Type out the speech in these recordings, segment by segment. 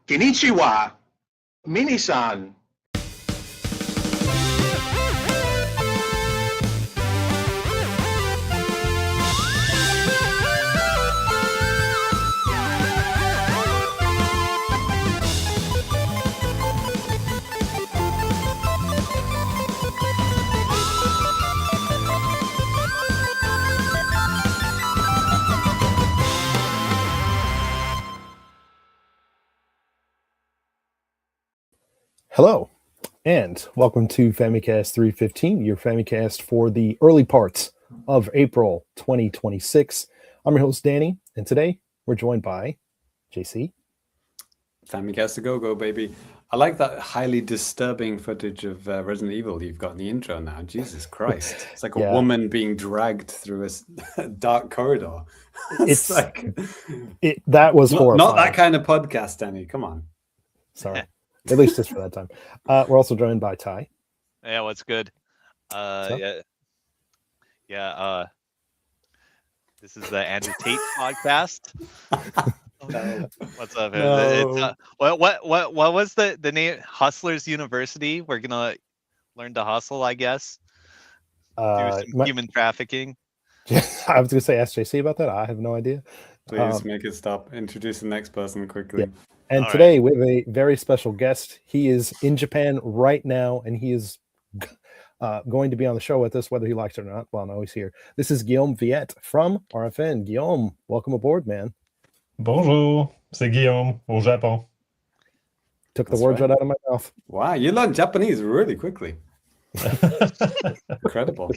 Konnichiwa, Minisan. Hello, and welcome to Famicast 315, your Famicast for the early parts of April 2026. I'm your host, Danny, and today we're joined by JC. Famicast to go, baby. I like that highly disturbing footage of Resident Evil you've got in the intro now. Jesus Christ. It's like a woman being dragged through a dark corridor. It's like... that was horrifying. Not that kind of podcast, Danny. Come on. Sorry. At least just for that time. We're also joined by Ty. Yeah, what's good? This is the Andrew Tate podcast. What's up? No. What was the name? Hustlers University. We're gonna learn to hustle, I guess. Do some human trafficking. I was gonna say, ask JC about that. I have no idea. Please make it stop. Introduce the next person quickly. Yeah. And all today we have a very special guest. He is in Japan right now, and he is going to be on the show with us, whether he likes it or not. Well, no, he's here. This is Guillaume Veillette from RFN. Guillaume, welcome aboard, man. Bonjour, c'est Guillaume au Japon. Took the words right out of my mouth. Wow, you learned Japanese really quickly. Incredible.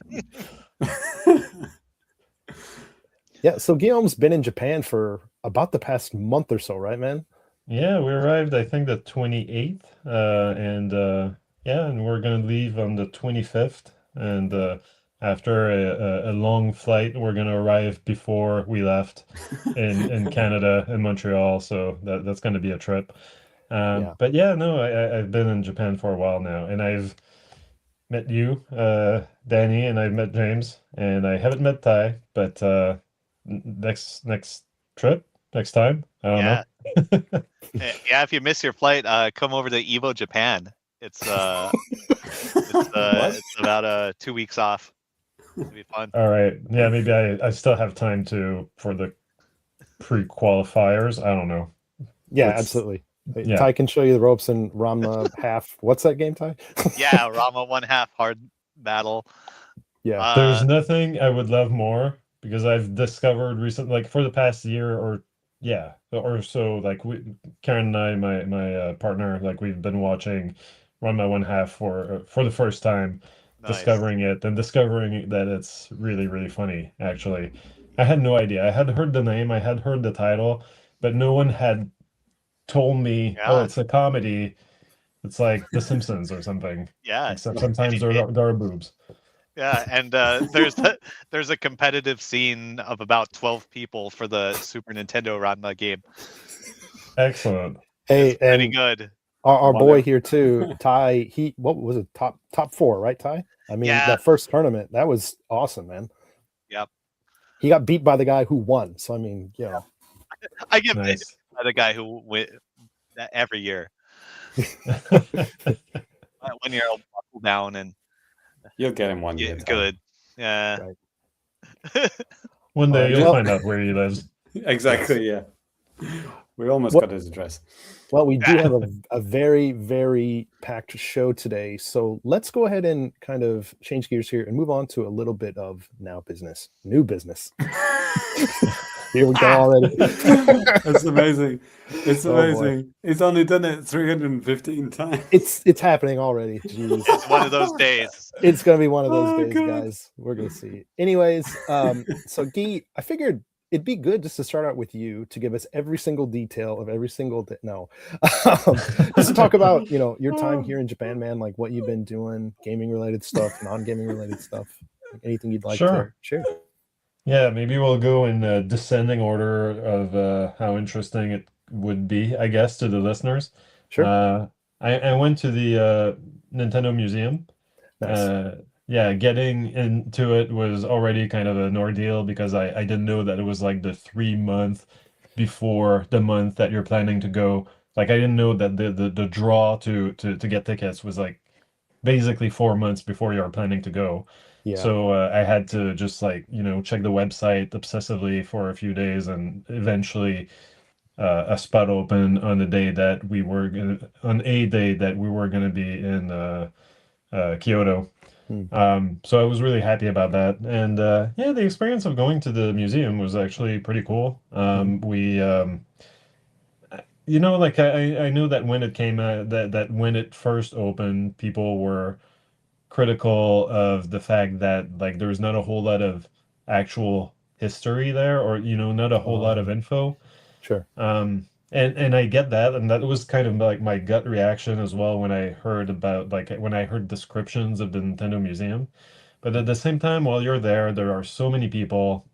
Yeah, so Guillaume's been in Japan for about the past month or so, right, man? Yeah, we arrived, I think, the 28th, and we're going to leave on the 25th, and after a long flight, we're going to arrive before we left in Canada, in Montreal, so that's going to be a trip. But yeah, no, I've been in Japan for a while now, and I've met you, Danny, and I've met James, and I haven't met Ty, but next trip, next time, I don't know. Yeah, if you miss your flight, come over to Evo Japan. It's about 2 weeks off. It'll be fun. All right. Yeah, maybe I still have time for the pre-qualifiers. I don't know. Yeah, absolutely. Yeah. Ty can show you the ropes in Rama half. What's that game, Ty? Yeah, Rama 1/2 hard battle. Yeah. There's nothing I would love more, because I've discovered recently, like for the past year or so, like Karen and I, my partner, like we've been watching Run My 1/2 for the first time, discovering it and discovering that it's really, really funny. Actually, I had no idea. I had heard the name, I had heard the title, but no one had told me, oh, it's a comedy. It's like The Simpsons or something. Yeah. Except sometimes there are boobs. Yeah, and there's a competitive scene of about 12 people for the Super Nintendo Ranma game. Excellent. Hey, pretty good. Our boy here too, Ty. What was it? Top 4, right, Ty? I mean, that first tournament, that was awesome, man. Yep. He got beat by the guy who won. So I mean, I get beat by the guy who win every year. 1 year I'll buckle down and. You'll get him one year. Good. Yeah. Right. One day you'll find out where he lives. Exactly, yeah. We almost got his address. Well, we do have a very, very packed show today. So let's go ahead and kind of change gears here and move on to a little bit of new business. Here we go already. That's amazing. It's amazing. He's only done it 315 times. It's happening already. Jeez. It's one of those days. It's going to be one of those days, guys. We're going to see. Anyways, so Guy, I figured it'd be good just to start out with you to give us every single detail of every single just to talk about, your time here in Japan, man, like what you've been doing, gaming related stuff, non-gaming related stuff, anything you'd like to share. Yeah, maybe we'll go in descending order of how interesting it would be, I guess, to the listeners. Sure. I went to the Nintendo Museum. Nice. Getting into it was already kind of an ordeal because I didn't know that it was like the 3 month before the month that you're planning to go like I didn't know that the draw to get tickets was like basically 4 months before you are planning to go. Yeah. So I had to just like, check the website obsessively for a few days, and eventually a spot open on a day that we were gonna be in Kyoto. So I was really happy about that. And yeah, the experience of going to the museum was actually pretty cool. We like I know that when it came out, that when it first opened, people were critical of the fact that like there's not a whole lot of actual history there, or not a whole lot of info. Sure. And I get that, and that was kind of like my gut reaction as well when I heard descriptions of the Nintendo Museum. But at the same time, while you're there are so many people,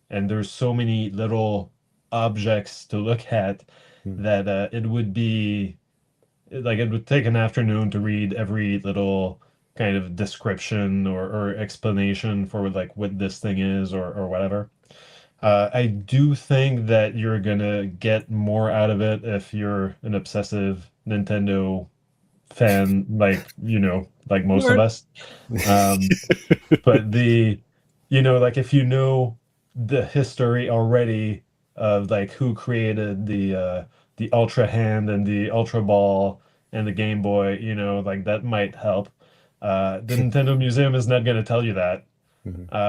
and there's so many little objects to look at that it would be like it would take an afternoon to read every little kind of description or explanation for like what this thing is or whatever. I do think that you're gonna get more out of it if you're an obsessive Nintendo fan, like most of us. But like if you know the history already of like who created the Ultra Hand and the Ultra Ball and the Game Boy, like that might help. The Nintendo Museum is not gonna tell you that.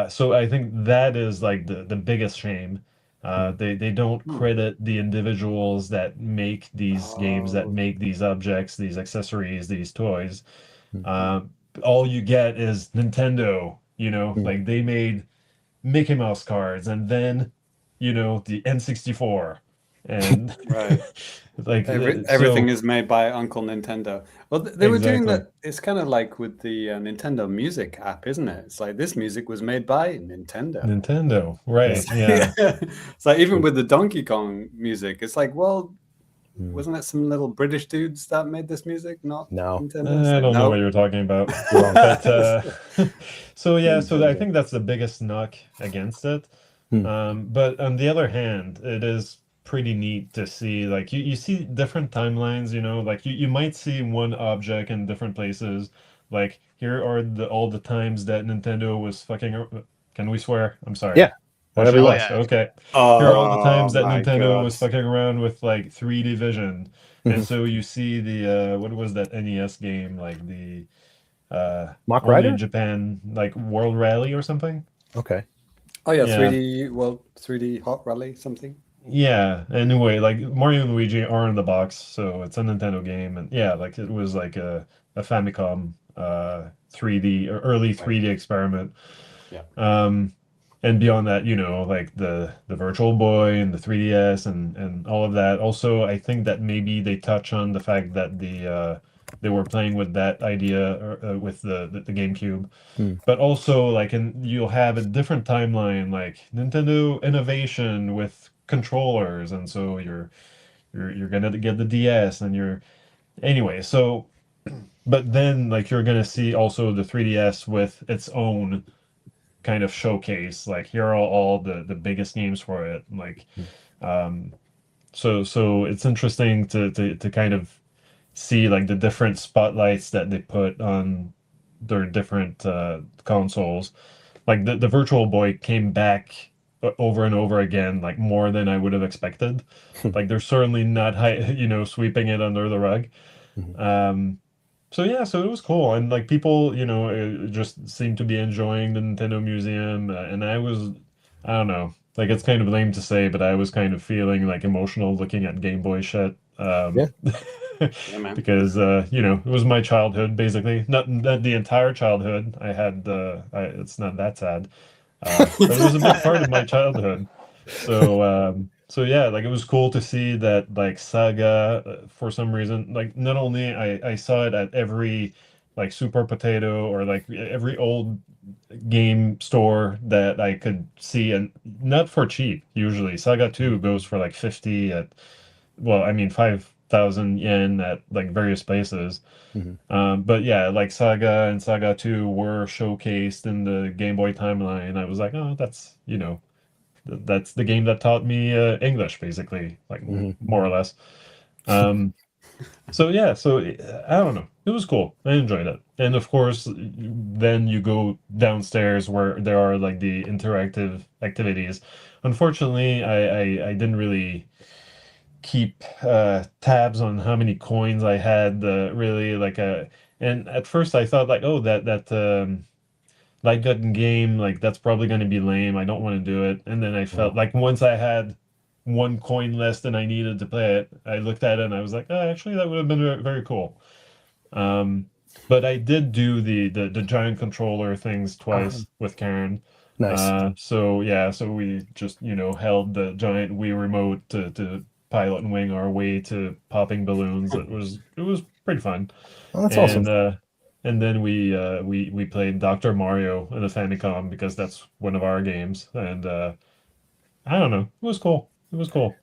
So I think that is like the biggest shame. They don't credit the individuals that make these games, that make these objects, these accessories, these toys. All you get is Nintendo, like they made Mickey Mouse cards, and then, the N64. And Right. like everything is made by Uncle Nintendo. Well, they were doing Exactly. that. It's kind of like with the Nintendo Music app, isn't it? It's like this music was made by Nintendo. Nintendo, right? Yeah. It's like even with the Donkey Kong music, it's like, well, wasn't it some little British dudes that made this music? Not No. Nintendo. I don't know what you're talking about. But so yeah, so I think that's the biggest knock against it. But on the other hand, it is pretty neat to see like you see different timelines, like you might see one object in different places. Like here are all the times that Nintendo was can we swear? I'm sorry. Yeah. Whatever you want. Yeah. Okay. Oh, Here are all the times that my Nintendo was God. fucking around with like 3D vision. And so you see the what was that NES game, like the Mock only Rider? in Japan, like World Rally or something? Okay. Oh yeah, Yeah. 3D Hot Rally something. Yeah, anyway, like Mario and Luigi are in the box, so it's a Nintendo game, and yeah, like it was like a Famicom 3D or early 3D experiment. Yeah. And beyond that, like the Virtual Boy and the 3DS and all of that. Also, I think that maybe they touch on the fact that they were playing with that idea with the GameCube. But also like you'll have a different timeline, like Nintendo innovation with controllers, and so you're gonna get the DS and anyway, so but then like you're gonna see also the 3DS with its own kind of showcase, like here are all the biggest games for it, like so it's interesting to kind of see like the different spotlights that they put on their different consoles. Like the Virtual Boy came back over and over again, like more than I would have expected. Like they're certainly not sweeping it under the rug. So yeah, so it was cool, and like people, just seemed to be enjoying the Nintendo Museum, and I don't know, like it's kind of lame to say, but I was kind of feeling like emotional looking at Game Boy shit. Yeah. Yeah, man. Because it was my childhood basically, not the entire childhood. I had it's not that sad, but it was a big part of my childhood. So yeah, like it was cool to see that like Saga for some reason, like not only I saw it at every like Super Potato or like every old game store that I could see, and not for cheap. Usually Saga 2 goes for like 50 at, well, I mean 5,000 yen at like various places. But yeah, like Saga and Saga 2 were showcased in the Game Boy timeline. I was like, oh, that's that's the game that taught me English, basically, like more or less. So yeah, I don't know. It was cool. I enjoyed it. And of course, then you go downstairs where there are like the interactive activities. Unfortunately, I didn't really keep tabs on how many coins I had. Really and at first I thought like, oh, that light gun game, like that's probably going to be lame. I don't want to do it. And then I felt like once I had one coin less than I needed to play it, I looked at it and I was like, oh, actually, that would have been very, very cool. But I did do the giant controller things twice with Karen. Nice. So we just held the giant Wii remote to pilot and wing our way to popping balloons. It was pretty fun. Oh, that's awesome. And then we played Dr. Mario in the Famicom because that's one of our games. And I don't know, it was cool. It was cool.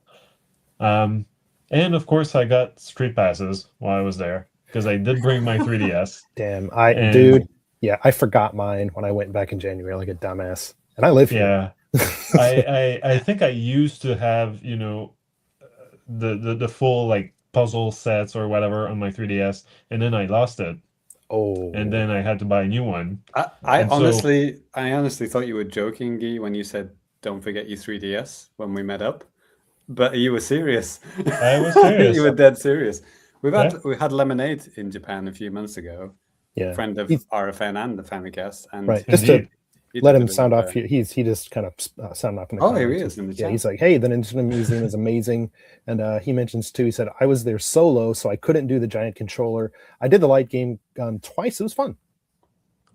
And of course I got street passes while I was there because I did bring my 3DS. Damn, dude, yeah, I forgot mine when I went back in January like a dumbass. And I live here. Yeah. I think I used to have, the full like puzzle sets or whatever on my 3DS, and then I lost it. Oh. And then I had to buy a new one. I honestly thought you were joking, Guy, when you said don't forget your 3DS when we met up. But you were serious. I was serious. You were dead serious. We had Lemonade in Japan a few months ago. Yeah. Friend of RFN and the Famicast. And right. Just to let him sound off. He just kind of sounded off in the comments. Here he is in the chat. Yeah, he's like, hey, the Nintendo Museum is amazing. And he mentions too, he said, I was there solo, so I couldn't do the giant controller. I did the light game gun twice. It was fun.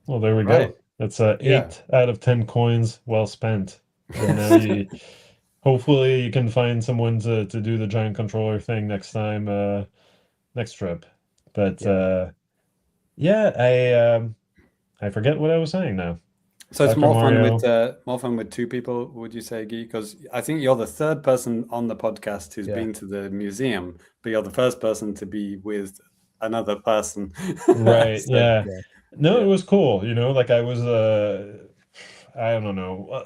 Well, there we go. It's 8 out of 10 coins well spent. And now hopefully you can find someone to do the giant controller thing next time, next trip. But I forget what I was saying now. So it's more fun with two people, would you say, Guy? Because I think you're the third person on the podcast who's been to the museum, but you're the first person to be with another person. Right. So, No, it was cool. Like I was, I don't know.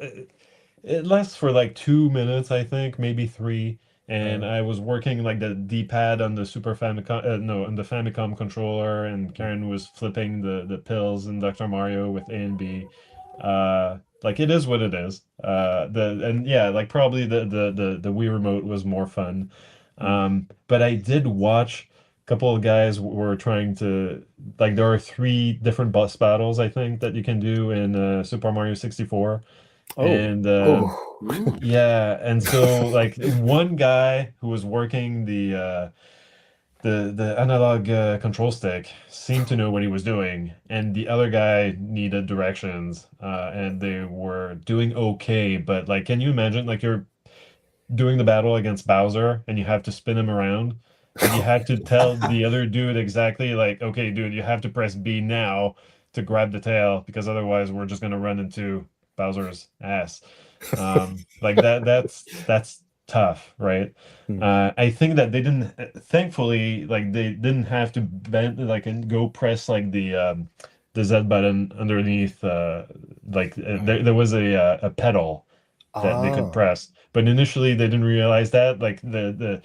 It lasts for like 2 minutes, I think, maybe 3. And I was working like the D-pad on the Super Famicom, on the Famicom controller, and Karen was flipping the pills in Dr. Mario with A and B. Like it is what it is. Like probably the Wii remote was more fun. But I did watch a couple of guys were trying to, like, there are 3 different boss battles I think that you can do in Super Mario 64. And and so like one guy who was working the analog control stick seemed to know what he was doing, and the other guy needed directions, and they were doing okay. But like, can you imagine, like, you're doing the battle against Bowser and you have to spin him around, and you have to tell the other dude exactly like, okay, dude, you have to press B now to grab the tail, because otherwise we're just gonna run into Bowser's ass. Like that's tough, right? I think that they didn't, thankfully, like they didn't have to bend like and go press like the Z button underneath. There was a pedal that they could press, but initially they didn't realize that. Like the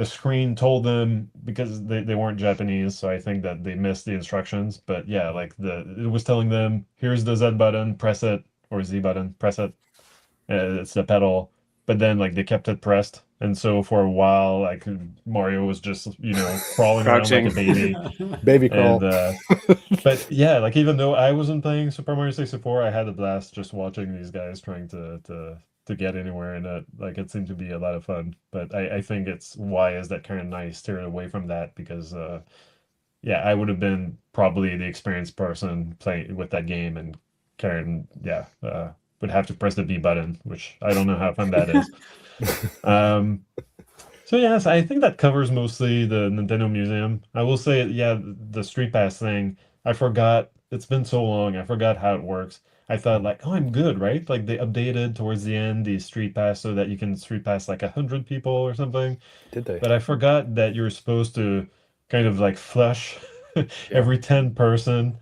screen told them, because they weren't Japanese, so I think that they missed the instructions. But yeah, like it was telling them, here's the Z button, press it, or Z button, press it. It's the pedal. But then like they kept it pressed, and so for a while, like Mario was just crawling around like a baby crawl. But yeah, like even though I wasn't playing Super Mario 64, I had a blast just watching these guys trying to get anywhere in it. Like it seemed to be a lot of fun. But I think it's wise that Karen and I steered away from that, because I would have been probably the experienced person playing with that game, and Karen would have to press the B button, which I don't know how fun that is. So yes, I think that covers mostly the Nintendo Museum. I will say, the Street Pass thing, I forgot. It's been so long, I forgot how it works. I thought like, oh, I'm good, right? Like they updated towards the end the Street Pass so that you can Street Pass like 100 people or something. Did they? But I forgot that you're supposed to kind of like flush every 10 person.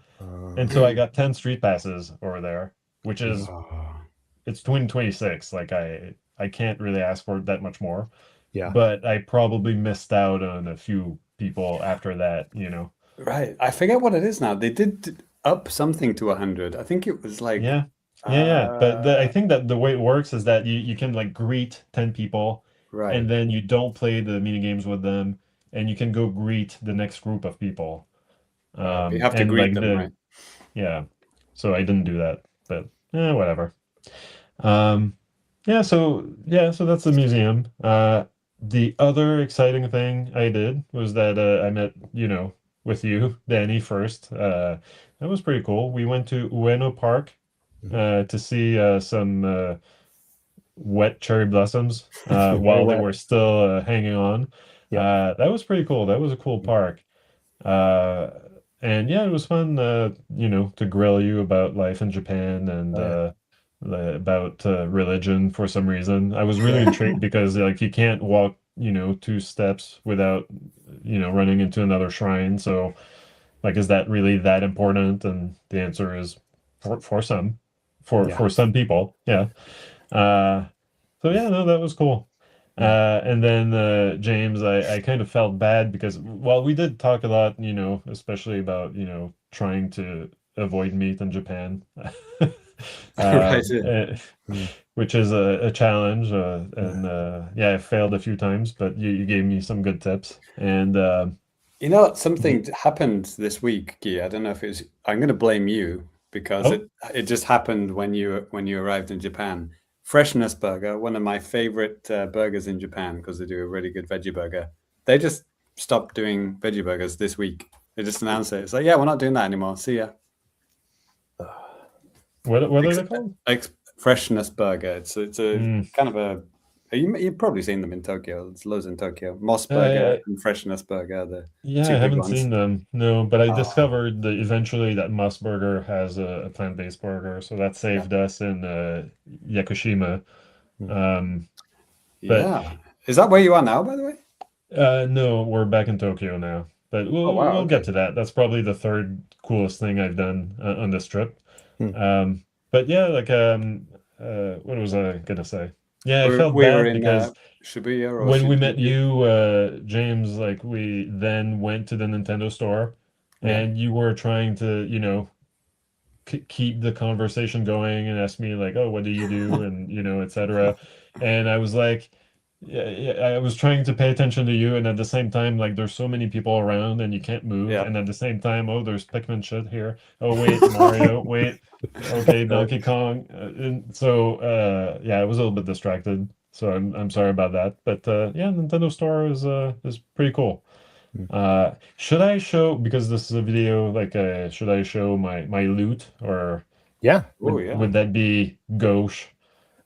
And so I got 10 Street Passes over there, which is it's 2026. Like I can't really ask for that much more. Yeah. but I probably missed out on a few people after that, you know. Right. I forget what it is now. They did up something to 100. I think it was like Yeah. But I think that the way it works is that you can like greet 10 people, right. and then you don't play the mini games with them, and you can go greet the next group of people. You have to And greet like them, right? yeah. So I didn't do that, but whatever. So that's the museum. The other exciting thing I did was that I met, with you, Danny, first. That was pretty cool. We went to Ueno Park to see some wet cherry blossoms while they wet. were still hanging on. Yep. That was pretty cool. That was a cool park. And yeah, it was fun, to grill you about life in Japan and about religion for some reason. I was really intrigued because like you can't walk, 2 steps without, running into another shrine. So like, is that really that important? And the answer is for some, for some people, yeah. So yeah, no, that was cool. And then James, I kind of felt bad because while we did talk a lot, especially about, trying to avoid meat in Japan, Right. which is a challenge. And I failed a few times, but you gave me some good tips. And something happened this week, Guy. I don't know if it's. I'm going to blame you because it just happened when you arrived in Japan. Freshness Burger, one of my favorite burgers in Japan because they do a really good veggie burger. They just stopped doing veggie burgers this week. They just announced it. It's like, yeah, we're not doing that anymore. See ya. What are they called? Freshness Burger. It's a kind of a. You've probably seen them in Tokyo. There's loads in Tokyo. Moss Burger and Freshness Burger. I haven't seen them. No, but I discovered eventually that Moss Burger has a plant-based burger, so that saved us in Yakushima. Is that where you are now, by the way? No, we're back in Tokyo now, but we'll get to that. That's probably the third coolest thing I've done on this trip. But yeah, like what was I gonna say? Yeah, I felt bad because Shibuya when we met you, James, like we then went to the Nintendo store, and you were trying to, keep the conversation going and ask me like, oh, what do you do, and etc. And I was like, I was trying to pay attention to you, and at the same time, like there's so many people around and you can't move, and at the same time, oh, there's Pikmin shit here. Oh wait, Mario, wait. Okay, Donkey Kong. And so I was a little bit distracted. So I'm sorry about that. But Nintendo Store is pretty cool. Should I show, because this is a video, like should I show my loot, or would that be gauche?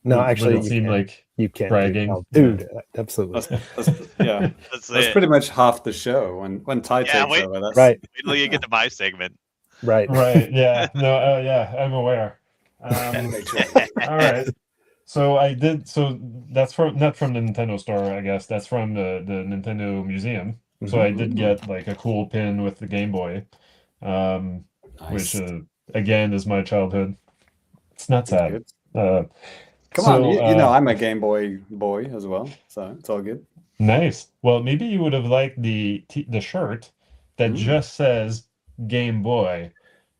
No, actually, would it seem like you can't bragging, dude. Absolutely. That's pretty much half the show. When Ty takes over, that's right. Wait till you get to my segment. Right. Yeah. No. I'm aware. All right. So I did. So that's not from the Nintendo store, I guess. That's from the Nintendo Museum. So I did get like a cool pin with the Game Boy, which again is my childhood. It's not sad. Come on, I'm a Game Boy boy as well, so it's all good. Nice. Well, maybe you would have liked the shirt that just says Game Boy.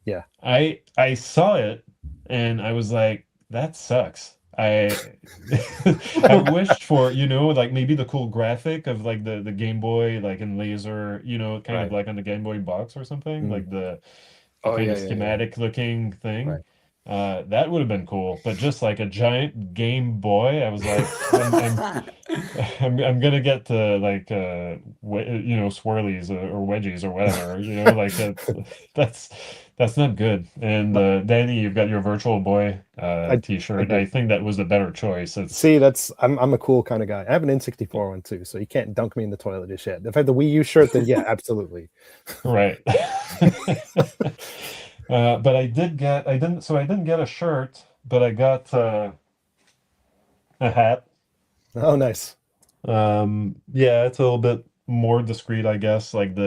Yeah. I saw it and I was like, that sucks. I wished for, like maybe the cool graphic of like the Game Boy, like in laser, kind of like on the Game Boy box or something, like the kind of schematic looking thing. Right. That would have been cool, but just like a giant Game Boy, I was like, I'm gonna get to like swirlies or wedgies or whatever, like that's not good. And Danny, you've got your Virtual Boy T-shirt. I think that was a better choice. I'm a cool kind of guy. I have an N64 one too, so you can't dunk me in the toilet just yet. If I had the Wii U shirt, then yeah, absolutely. Right. But I didn't get a shirt, but I got a hat. Oh, nice. It's a little bit more discreet, I guess. Like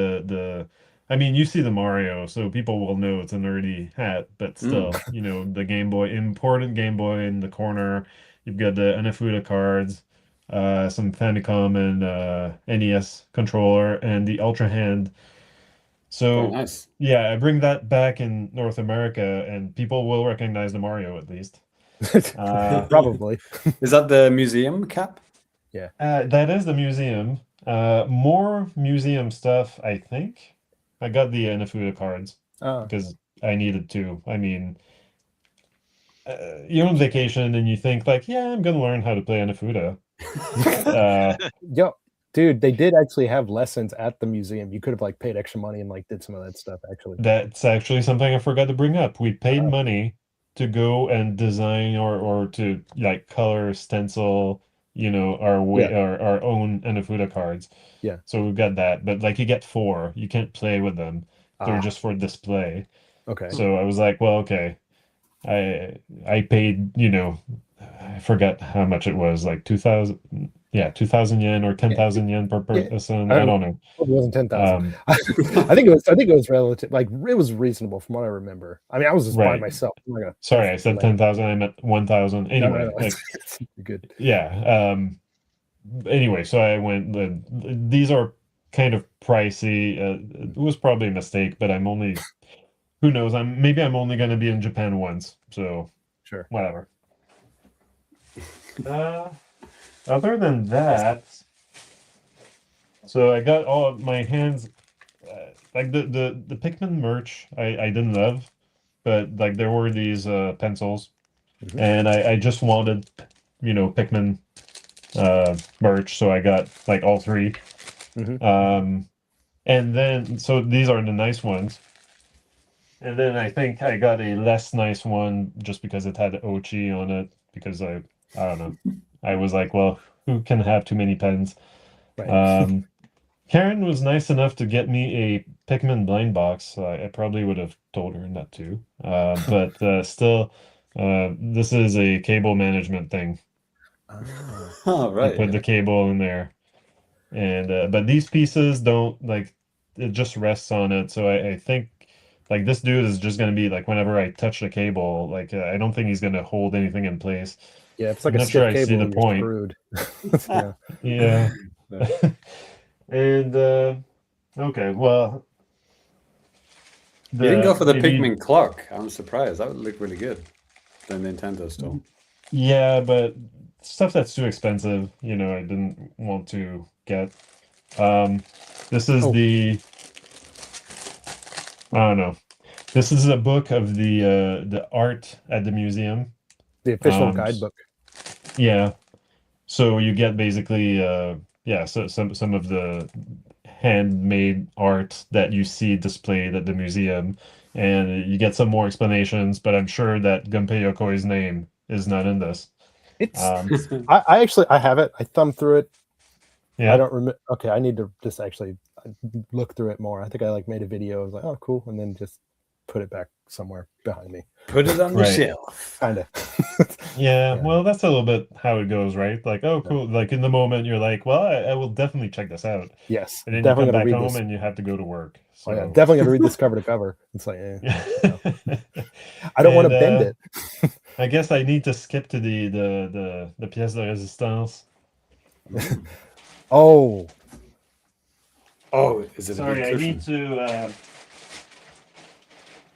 I mean, you see the Mario, so people will know it's a nerdy hat, but still, the Game Boy, important Game Boy in the corner. You've got the Anafuda cards. some Famicom and NES controller, and the Ultra Hand. So Very nice. yeah, I bring that back in North America, and people will recognize the Mario at least. Probably. Is that the museum cap? That is the museum. More museum stuff, I think. I got the Inafuda cards because I needed to. I mean, you're on vacation and you think like, yeah, I'm gonna learn how to play Inafuda. Yo, dude, they did actually have lessons at the museum. You could have like paid extra money and like did some of that stuff actually. That's actually something I forgot to bring up. We paid money to go and design or to like color, stencil, our own Inafuda cards. Yeah. So we've got that, but like you get 4, you can't play with them. They're just for display. Okay. So I was like, well, okay. I paid, I forget how much it was, like 2,000 yen or 10,000 yen per person. I don't know. It wasn't 10,000. I think it was relative, like it was reasonable from what I remember. I mean, I was just by myself. Sorry, I said 10,000. I meant 1,000. Anyway, no. Good. Yeah. Anyway, so I went. These are kind of pricey. It was probably a mistake, but I'm only. Who knows? Maybe I'm only going to be in Japan once. So sure, whatever. Other than that, so I got all of my hands. Like the Pikmin merch, I didn't love, but like there were these pencils, and I just wanted, Pikmin merch, so I got like all 3. And then so these are the nice ones. And then I think I got a less nice one just because it had Ochi on it, because I don't know. I was like, well, who can have too many pens? Right. Karen was nice enough to get me a Pikmin blind box. So I probably would have told her not to. But still, this is a cable management thing. Oh, right. You put the cable in there. And but these pieces don't, like, it just rests on it. So I think, like, this dude is just going to be, like, whenever I touch the cable, like, I don't think he's going to hold anything in place. Yeah, it's like I'm a not sure I cable see the point. Yeah. And, okay, well. You didn't go for the Pikmin clock. I'm surprised. That would look really good. The Nintendo store. Yeah, but stuff that's too expensive, I didn't want to get. This is I don't know. This is a book of the art at the museum. The official guidebook. Yeah. So you get basically so some of the handmade art that you see displayed at the museum, and you get some more explanations, but I'm sure that Gunpei Yokoi's name is not in this. It's I have it. I thumbed through it. Yeah. I don't remember. Okay, I need to just actually look through it more. I think I made a video. I was like, oh, cool, and then just put it back somewhere behind me. Put it on the shelf. Kind of. Yeah, well, that's a little bit how it goes, right? Like, oh, cool. Like, in the moment, you're like, well, I will definitely check this out. Yes. And then you come back home and you have to go to work. So. Oh, yeah, definitely got to read this cover to cover. It's like, I don't want to bend it. I guess I need to skip to the pièce de résistance. Oh, is it? Sorry,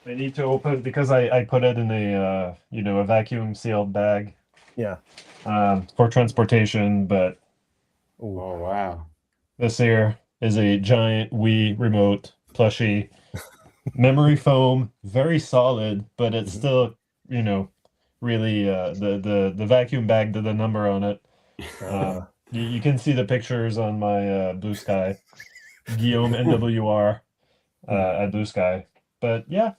I need to open, because I put it in a a vacuum sealed bag. Yeah. For transportation, but oh wow. This here is a giant Wii remote plushie. Memory foam, very solid, but it's still, really the vacuum bag did a number on it. You can see the pictures on my Bluesky. Guillaume NWR at Bluesky. But yeah.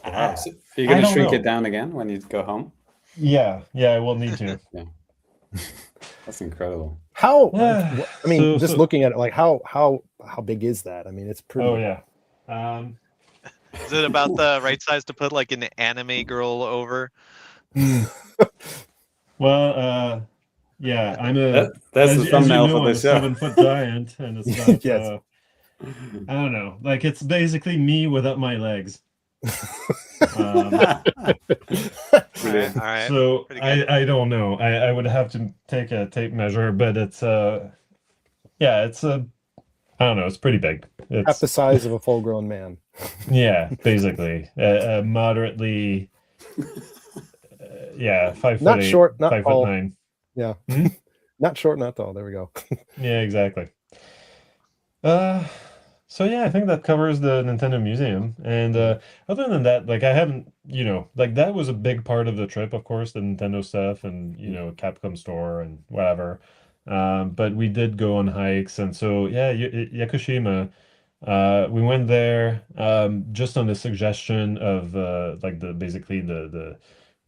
So you're going to shrink it down again when you go home? Yeah, I will need to. Yeah. That's incredible. How? I mean, looking at it, like how big is that? I mean, it's pretty. Oh yeah. Is it about the right size to put like an anime girl over? Well, yeah, I'm that's the thumbnail for this show. 7-foot giant, and it's got I don't know, like it's basically me without my legs. Brilliant. All right. So Pretty good. I don't know. I would have to take a tape measure, but it's yeah, it's a I don't know. It's pretty big. Half It's the size of a full-grown man. yeah, basically moderately. Yeah, 5'8", Not short, not 5'9". Yeah. Hmm? Not short, not tall. There we go. Yeah, exactly. So yeah, I think that covers the Nintendo Museum. And other than that, like I haven't, like that was a big part of the trip, of course, the Nintendo stuff and Capcom store and whatever. But we did go on hikes, and so yeah, Yakushima. We went there just on the suggestion of like basically the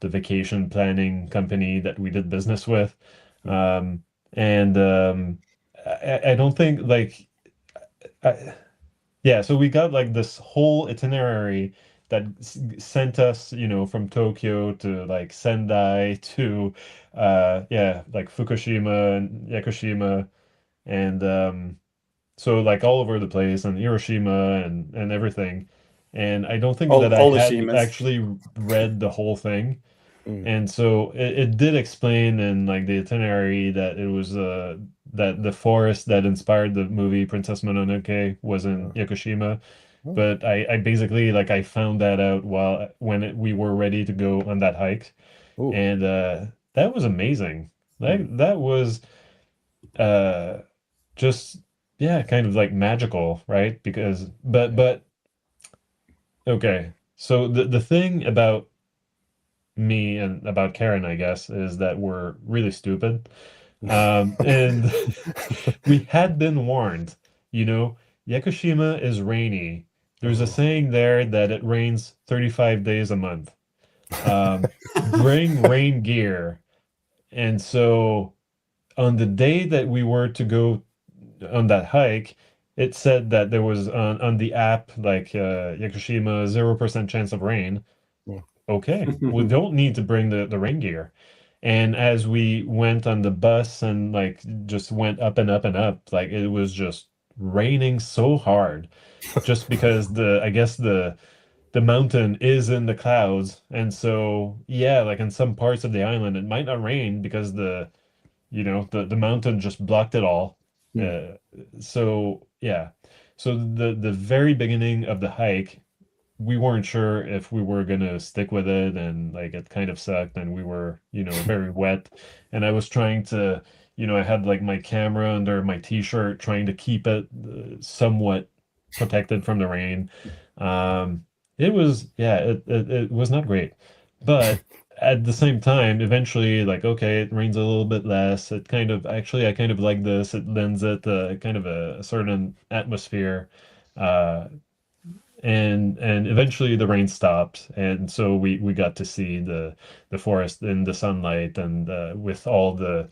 vacation planning company that we did business with. And I don't think like yeah, so we got like this whole itinerary that sent us, from Tokyo to like Sendai to yeah, like Fukushima and Yakushima and so like all over the place and Hiroshima and everything. And I don't think that I All the had Shimas. actually read the whole thing. Mm. And so it did explain in like the itinerary that it was that the forest that inspired the movie Princess Mononoke was in Yakushima. Oh. But I basically like I found that out we were ready to go on that hike. Ooh. And that was amazing. That was just yeah, kind of like magical, right? Because but okay. So the thing about me and about Karen, I guess, is that we're really stupid. And we had been warned, Yakushima is rainy. There's a saying there that it rains 35 days a month. Bring rain gear. And so on the day that we were to go on that hike, it said that there was on the app like Yakushima 0% chance of rain. Okay, we don't need to bring the rain gear. And as we went on the bus and like just went up and up and up, like it was just raining so hard just because I guess the mountain is in the clouds. And so yeah, like in some parts of the island it might not rain because the mountain just blocked it all. So yeah. So the very beginning of the hike, we weren't sure if we were gonna stick with it, and like it kind of sucked, and we were, very wet. And I was trying to, I had like my camera under my t-shirt, trying to keep it somewhat protected from the rain. It was, yeah, it was not great, but at the same time, eventually, like, okay, it rains a little bit less. It kind of, actually, I kind of like this. It lends it kind of a certain atmosphere. Uh, and eventually the rain stopped, and so we got to see the forest in the sunlight and with all the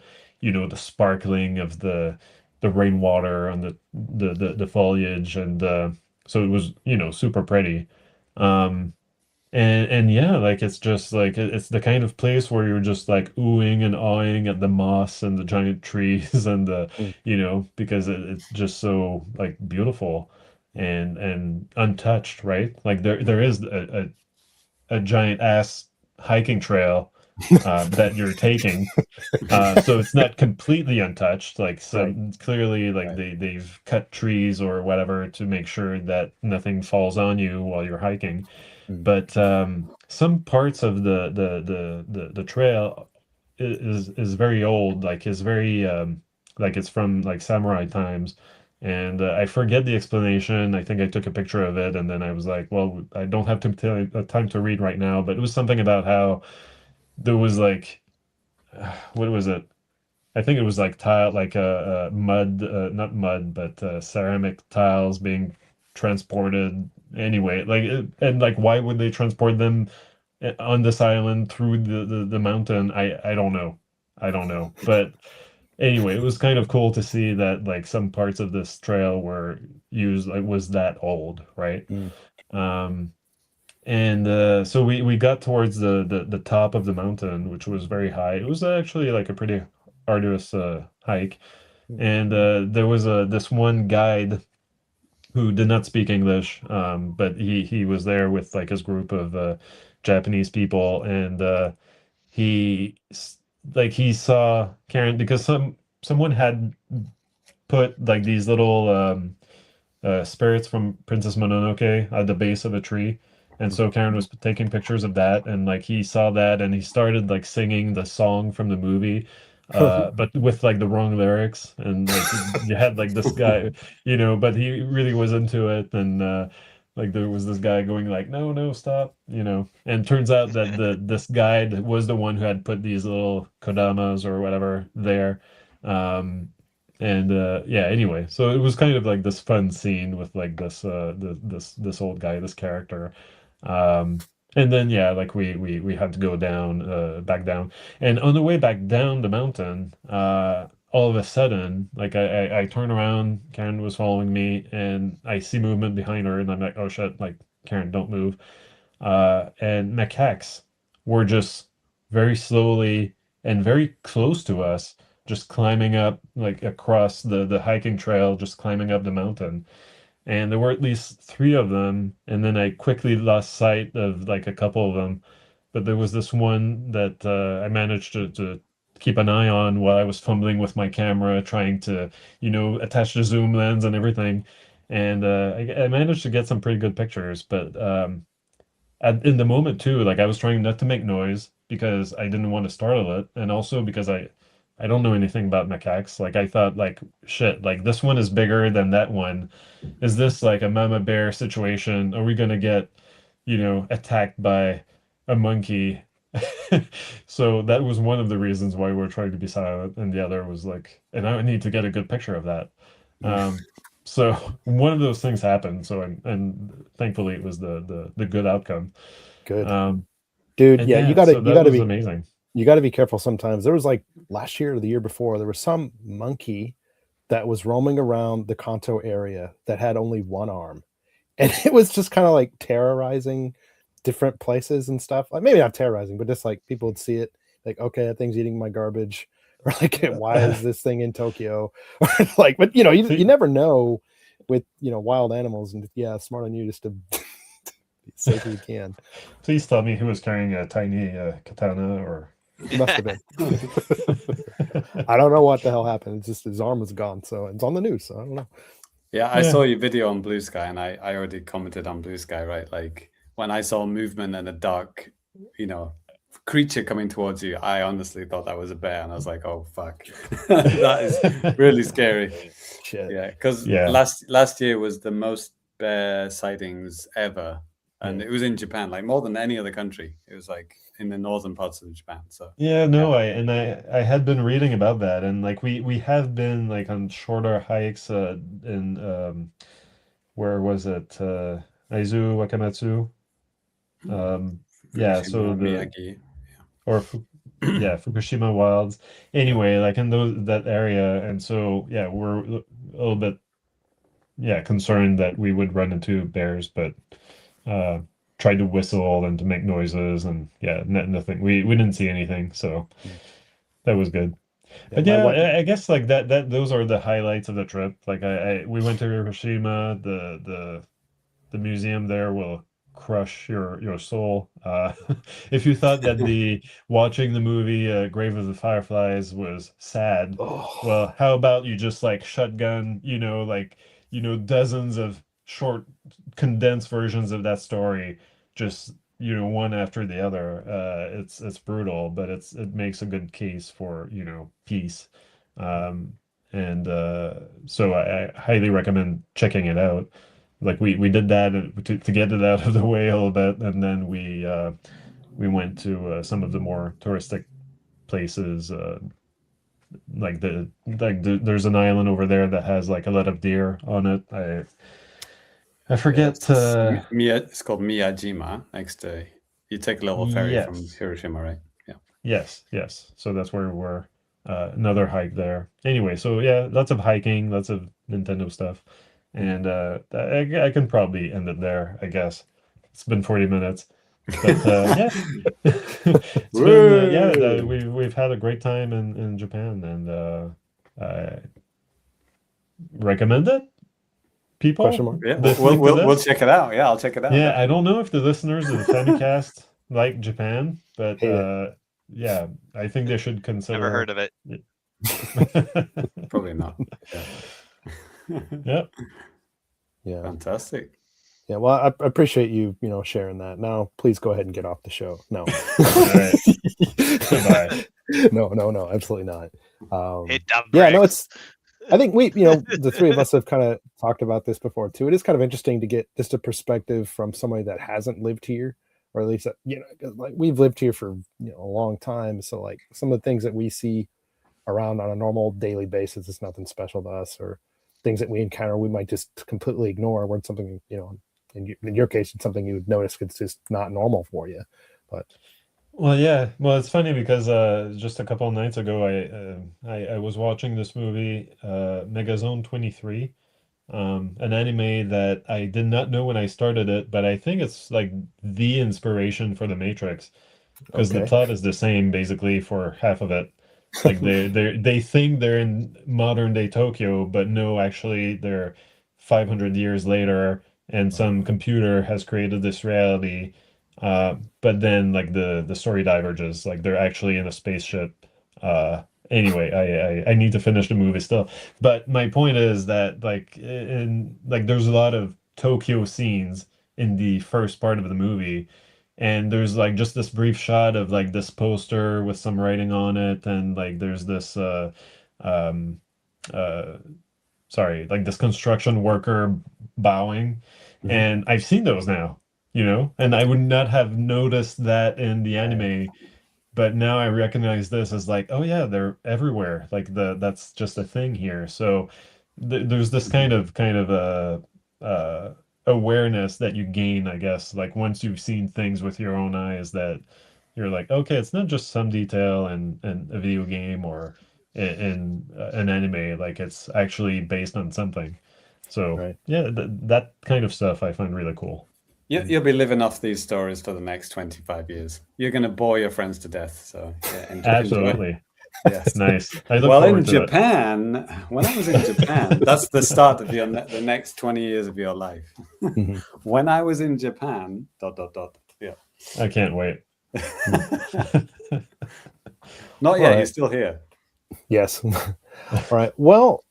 sparkling of the rainwater and the foliage, and so it was super pretty. um and yeah, like it's just like it's the kind of place where you're just like oohing and awing at the moss and the giant trees and because it's just so like beautiful and untouched, right? Like there is a giant ass hiking trail that you're taking. So it's not completely untouched. Like some clearly like they've cut trees or whatever to make sure that nothing falls on you while you're hiking. But some parts of the trail is very old, like is very like it's from like samurai times. And I forget the explanation. I think I took a picture of it, and then I was like, well, I don't have time to read right now. But it was something about how there was like, what was it? I think it was like tile, like mud, not mud, but ceramic tiles being transported anyway. Like, and like, why would they transport them on this island through the mountain? I don't know. I don't know. But anyway, it was kind of cool to see that like some parts of this trail were used, like was that old, right? Um, and so we got towards the top of the mountain, which was very high. It was actually like a pretty arduous hike. And there was this one guide who did not speak English, but he was there with like his group of Japanese people, and he like he saw Karen because someone had put like these little spirits from Princess Mononoke at the base of a tree. And so Karen was taking pictures of that, and like he saw that, and he started like singing the song from the movie, but with like the wrong lyrics, and like you had like this guy, but he really was into it, and like there was this guy going like, no, no, stop, and turns out that this guy was the one who had put these little kodamas or whatever there. Um, and yeah, anyway, so it was kind of like this fun scene with like this old guy, this character. Um and then yeah, like we had to go down back down. And on the way back down the mountain, all of a sudden, like I turn around, Karen was following me, and I see movement behind her, and I'm like, oh shit, like Karen, don't move. And macaques were just very slowly and very close to us, just climbing up like across the hiking trail, just climbing up the mountain. And there were at least three of them, and then I quickly lost sight of like a couple of them. But there was this one that I managed to keep an eye on while I was fumbling with my camera, trying to, attach the zoom lens and everything. And I managed to get some pretty good pictures, but in the moment too, like I was trying not to make noise because I didn't want to startle it, and also because I don't know anything about macaques. Like I thought, like shit, like this one is bigger than that one. Is this like a mama bear situation? Are we gonna get, attacked by a monkey? So that was one of the reasons why we were trying to be silent, and the other was like, and I need to get a good picture of that. So one of those things happened. So and thankfully it was the good outcome. Good. Dude, yeah, you so that gotta was be amazing. You gotta be careful sometimes. There was like last year or the year before, there was some monkey that was roaming around the Kanto area that had only one arm. And it was just kind of like terrorizing different places and stuff. Like maybe not terrorizing, but just like people would see it, like, okay, that thing's eating my garbage. Or like, why is this thing in Tokyo? Or like, but you never know with wild animals, and yeah, smart on you just to be safe as you can. Please tell me who was carrying a tiny katana, or must have been. I don't know what the hell happened. It's just his arm was gone, so it's on the news. So I don't know. Yeah, I saw your video on Bluesky, and I already commented on Bluesky, right? Like when I saw movement and a dark, creature coming towards you, I honestly thought that was a bear, and I was like, oh fuck. That is really scary. Shit. Yeah, because last year was the most bear sightings ever, and it was in Japan, like more than any other country. It was like in the northern parts of Japan. So I had been reading about that, and like we have been like on shorter hikes in where was it, Aizu, Wakamatsu, yeah, so Miyagi. or Fukushima Wilds. Anyway, like in that area, and so yeah, we're a little bit concerned that we would run into bears, but tried to whistle and to make noises, and nothing. We didn't see anything, so that was good. But I guess like that those are the highlights of the trip. Like we went to Hiroshima. The museum there will crush your soul. If you thought that the watching the movie Grave of the Fireflies was sad, well, how about you just like shotgun, dozens of short condensed versions of that story, just one after the other. It's brutal, but it makes a good case for peace. And so I highly recommend checking it out. Like we did that to get it out of the way a little bit, and then we went to some of the more touristic places. There's an island over there that has like a lot of deer on it. I forget. It's called Miyajima. Next to you take a little ferry from Hiroshima, right? Yeah. Yes. So that's where we were. Another hike there. Anyway, so lots of hiking, lots of Nintendo stuff, and I can probably end it there. I guess it's been 40 minutes, but it's been we've had a great time in Japan, and I recommend it. people. Question mark? Yeah, listening to we'll this? check it out. Yeah, I'll check it out. Yeah, I don't know if the listeners of the Famicast like Japan, but yeah, I think they should consider. Never heard of it. Probably not. Yeah. Yep. Yeah. Fantastic. Yeah. Well, I appreciate you, sharing that. Now, please go ahead and get off the show. No. All right. Goodbye. No, absolutely not. Hit dumb Yeah, no, bricks. I think the three of us have kind of talked about this before too. It is kind of interesting to get just a perspective from somebody that hasn't lived here, or at least that, 'cause, like, we've lived here for a long time. So like some of the things that we see around on a normal daily basis, it's nothing special to us, or things that we encounter we might just completely ignore. When something in your case, it's something you would notice because it's just not normal for you. But Well, yeah. Well, it's funny because just a couple of nights ago, I was watching this movie, Megazone 23, an anime that I did not know when I started it, but I think it's like the inspiration for The Matrix, because the Okay. plot is the same basically for half of it. Like they think they're in modern day Tokyo, but no, actually they're 500 years later, and some computer has created this reality. But then like the story diverges, like they're actually in a spaceship. Anyway, I need to finish the movie still. But my point is that there's a lot of Tokyo scenes in the first part of the movie. And there's like just this brief shot of like this poster with some writing on it, and like there's this um like this construction worker bowing. Mhm. And I've seen those now, and I would not have noticed that in the anime, but now I recognize this as like, oh yeah, they're everywhere. Like that's just a thing here. So there's this kind of awareness that you gain, I guess, like once you've seen things with your own eyes, that you're like, okay, it's not just some detail in a video game or in an anime, like it's actually based on something. So Right. yeah, that kind of stuff I find really cool. You'll be living off these stories for the next 25 years. You're going to bore your friends to death. So yeah, enjoy. Absolutely. Yes. Nice. I look Well, forward in to it. Japan, when I was in Japan, that's the start of the next 20 years of your life. Mhm. When I was in Japan, ... Yeah. I can't wait. Not yet. All right. You're still here. Yes. All right. Well,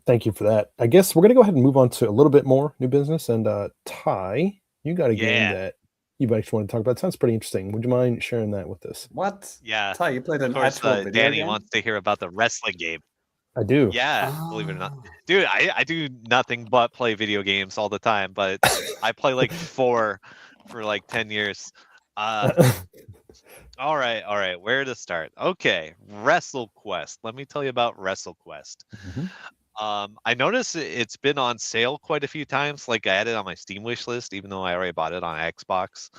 thank you for that. I guess we're gonna go ahead and move on to a little bit more new business. And Ty, you got a game Yeah. that you actually want to talk about. It sounds pretty interesting. Would you mind sharing that with us? What? Yeah. Ty, you played an Of course, actual video Danny game? wants to hear about the wrestling game. I do. Yeah, believe it or not. Ah. Dude, I do nothing but play video games all the time, but I play like 4 for like 10 years. All right. Where to start? Okay, WrestleQuest. Let me tell you about WrestleQuest. Mhm. I noticed it's been on sale quite a few times. Like I had it on my Steam wish list, even though I already bought it on Xbox.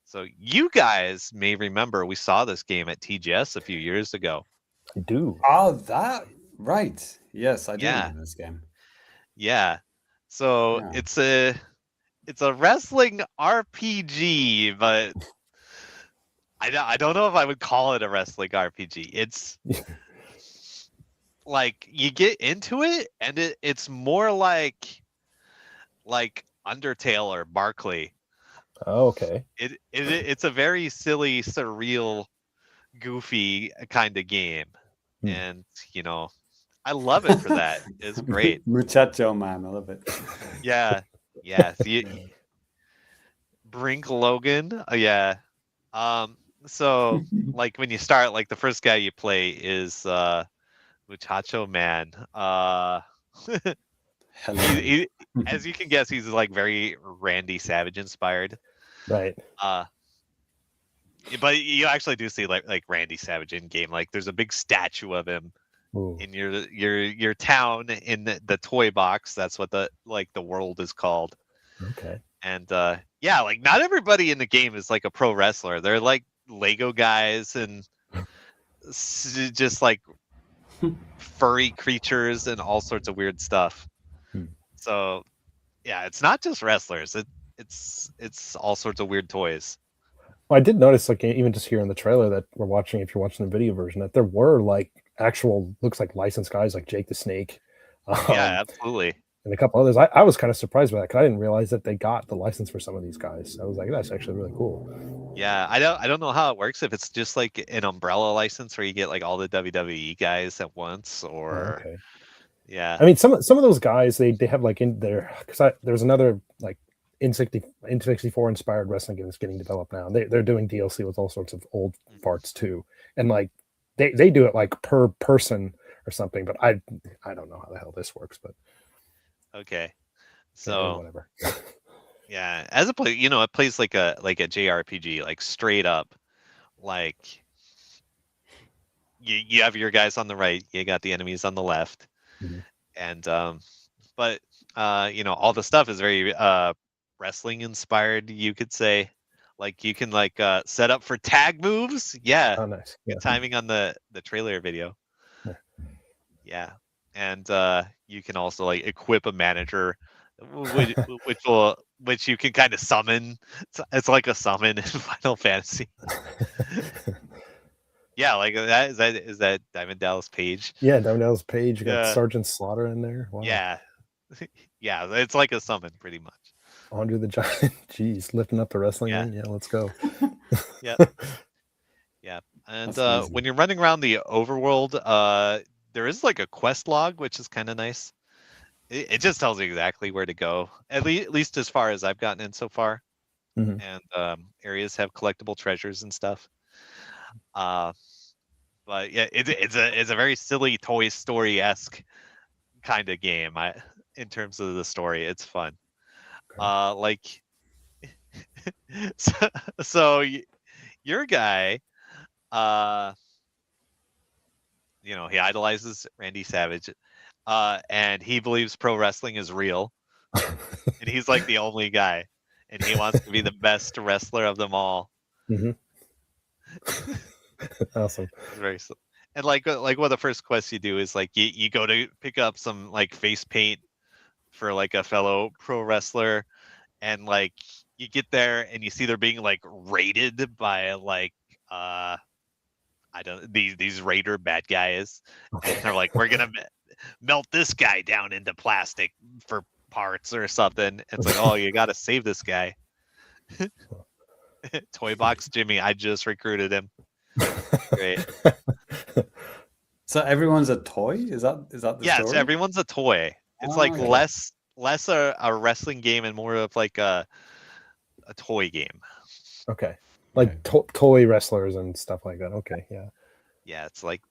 So you guys may remember we saw this game at TGS a few years ago. I do. Oh, that right. Yes, I do Yeah. remember this game. Yeah. So Yeah. it's a wrestling RPG, but I don't know if I would call it a wrestling RPG. It's like you get into it and it's more like Undertale or Barkley. Oh, okay. It's a very silly, surreal, goofy kind of game. Hmm. And I love it for that. It's great. Muchacho man, I love it. Yeah. See, Brink Logan. Yeah. So like when you start, like the first guy you play is Muchacho Man. Hello. He, as you can guess, he's like very Randy Savage inspired. Right. But you actually do see like Randy Savage in game. Like there's a big statue of him Ooh. in your town in the toy box. That's what the world is called. Okay. And yeah, like not everybody in the game is like a pro wrestler. They're like Lego guys and just like furry creatures and all sorts of weird stuff. So yeah, it's not just wrestlers. It's all sorts of weird toys. Well, I did notice, like even just here in the trailer that we're watching, if you're watching the video version, that there were like actual looks like licensed guys like Jake the Snake, Yeah, absolutely. And a couple others. I was kind of surprised by that because I didn't realize that they got the license for some of these guys. I was like, that's actually really cool. Yeah, I don't know how it works, if it's just like an umbrella license where you get like all the WWE guys at once, or Okay. yeah. I mean, some of those guys they have like in there because there's another like N64 inspired wrestling game that's getting developed now. They're doing DLC with all sorts of old parts too, and like they do it like per person or something. But I don't know how the hell this works, but Okay. yeah, So whatever. yeah, as a play, it plays like a JRPG, like straight up. Like you have your guys on the right, you got the enemies on the left, Mhm. and but all the stuff is very wrestling inspired, you could say. Like you can like set up for tag moves. Yeah, Oh, nice. Yeah. good timing on the trailer video. Yeah. Yeah, and you can also like equip a manager, which you can kind of summon. It's like a summon in Final Fantasy. Yeah, like is that Diamond Dallas Page? Yeah, Diamond Page. You got Yeah. Sergeant Slaughter in there. Wow. Yeah, yeah, it's like a summon pretty much. Andre the Giant. Jeez, lifting up the wrestling Yeah. ring. Yeah, let's go. Yeah, yeah, and That's amazing. when you're running around the overworld, there is like a quest log, which is kind of nice. It just tells you exactly where to go, at least as far as I've gotten in so far. Mhm. And areas have collectible treasures and stuff. But yeah, it's a very silly Toy Story-esque kind of game. In terms of the story, it's fun. Okay. Like so your guy, he idolizes Randy Savage, and he believes pro wrestling is real, and he's like the only guy, and he wants to be the best wrestler of them all. Mhm. Awesome. Very and like one of the first quests you do is like you go to pick up some like face paint for like a fellow pro wrestler, and like you get there and you see they're being like raided by like I don't these raider bad guys, and they're like, we're gonna melt this guy down into plastic for parts or something. It's like, oh, you gotta save this guy. Toy Box Jimmy, I just recruited him. Great. So everyone's a toy? Is that the Yes, story? everyone's a toy. It's like okay. less a wrestling game and more of like a toy game. Okay. Like toy wrestlers and stuff like that. Okay, yeah. Yeah, it's like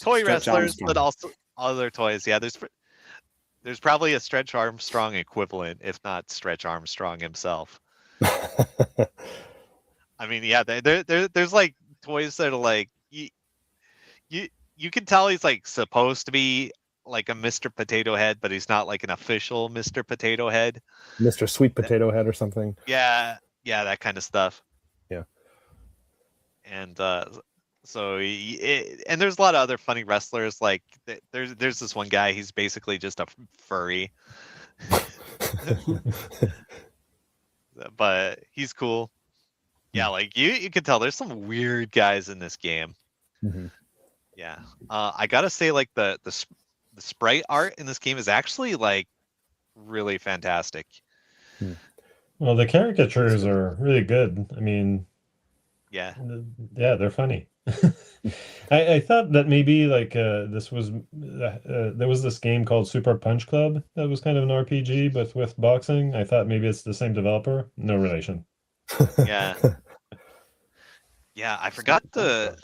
toy Stretch wrestlers, Armstrong. but also other toys. Yeah, there's probably a Stretch Armstrong equivalent, if not Stretch Armstrong himself. I mean, yeah, there's like toys that are like you can tell he's like supposed to be like a Mr. Potato Head, but he's not like an official Mr. Potato Head. Mr. Sweet Potato Head or something. Yeah, that kind of stuff. Yeah. And so and there's a lot of other funny wrestlers. Like there's this one guy. He's basically just a furry, but he's cool. Yeah, like you can tell there's some weird guys in this game. Mhm. Yeah, I gotta say, like the sprite art in this game is actually like really fantastic. Well, the caricatures are really good. I mean, Yeah, they're funny. I thought that maybe like this was there was this game called Super Punch Club that was kind of an RPG but with boxing. I thought maybe it's the same developer. No relation. yeah, yeah. I forgot to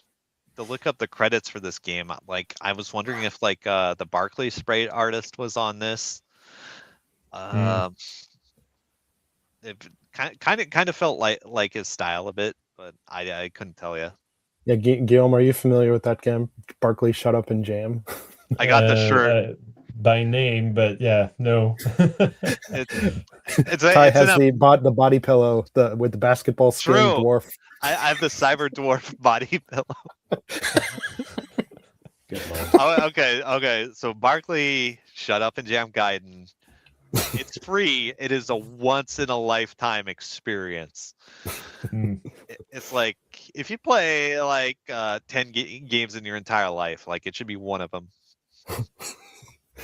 look up the credits for this game. Like I was wondering if like the Barclay sprite artist was on this. It kind of felt like his style a bit, but I couldn't tell you. Yeah, Guillaume, are you familiar with that game? Barkley, Shut Up and Jam. I got the shirt by name, but yeah, no. Ty has the body pillow with the basketball skin dwarf. I have the cyber dwarf body pillow. Good Lord. Oh, okay. So Barkley, Shut Up and Jam Gaiden. It's free. It is a once in a lifetime experience. It's like if you play like 10 games in your entire life, like it should be one of them.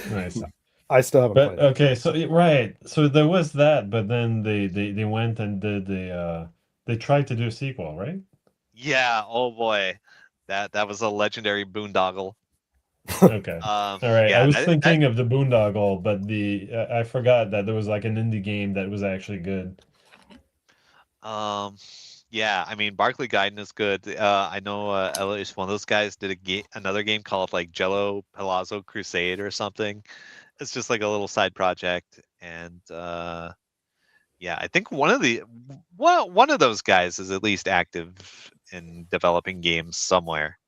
Nice. I still haven't But played it. okay, so right, so there was that, but then they went and did they tried to do a sequel, right? Yeah. Oh boy, that was a legendary boondoggle. Okay. All right. I Yeah. was thinking of the Boondoggle, but I forgot that there was like an indie game that was actually good. Yeah. I mean, Barkley Gaiden is good. I know at least one of those guys did another game called like Jello Palazzo Crusade or something. It's just like a little side project, and yeah, I think one of those guys is at least active in developing games somewhere.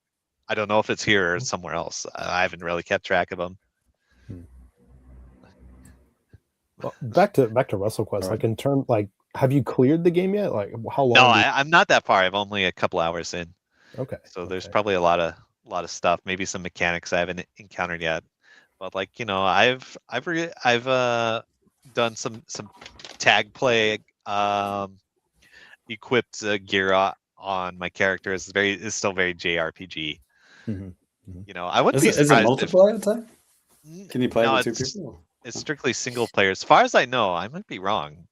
I don't know if it's here or somewhere else. I haven't really kept track of them. Well, back to WrestleQuest. Like in terms, like, have you cleared the game yet? Like, how long? No, I'm not that far. I'm only a couple hours in. Okay. So there's probably a lot of stuff. Maybe some mechanics I haven't encountered yet. But like I've done some tag play. Equipped gear on my character is still very JRPG. I wouldn't be Is it surprised multiplayer type? Can you play no, with two it's people? it's strictly single player. As far as I know, I might be wrong.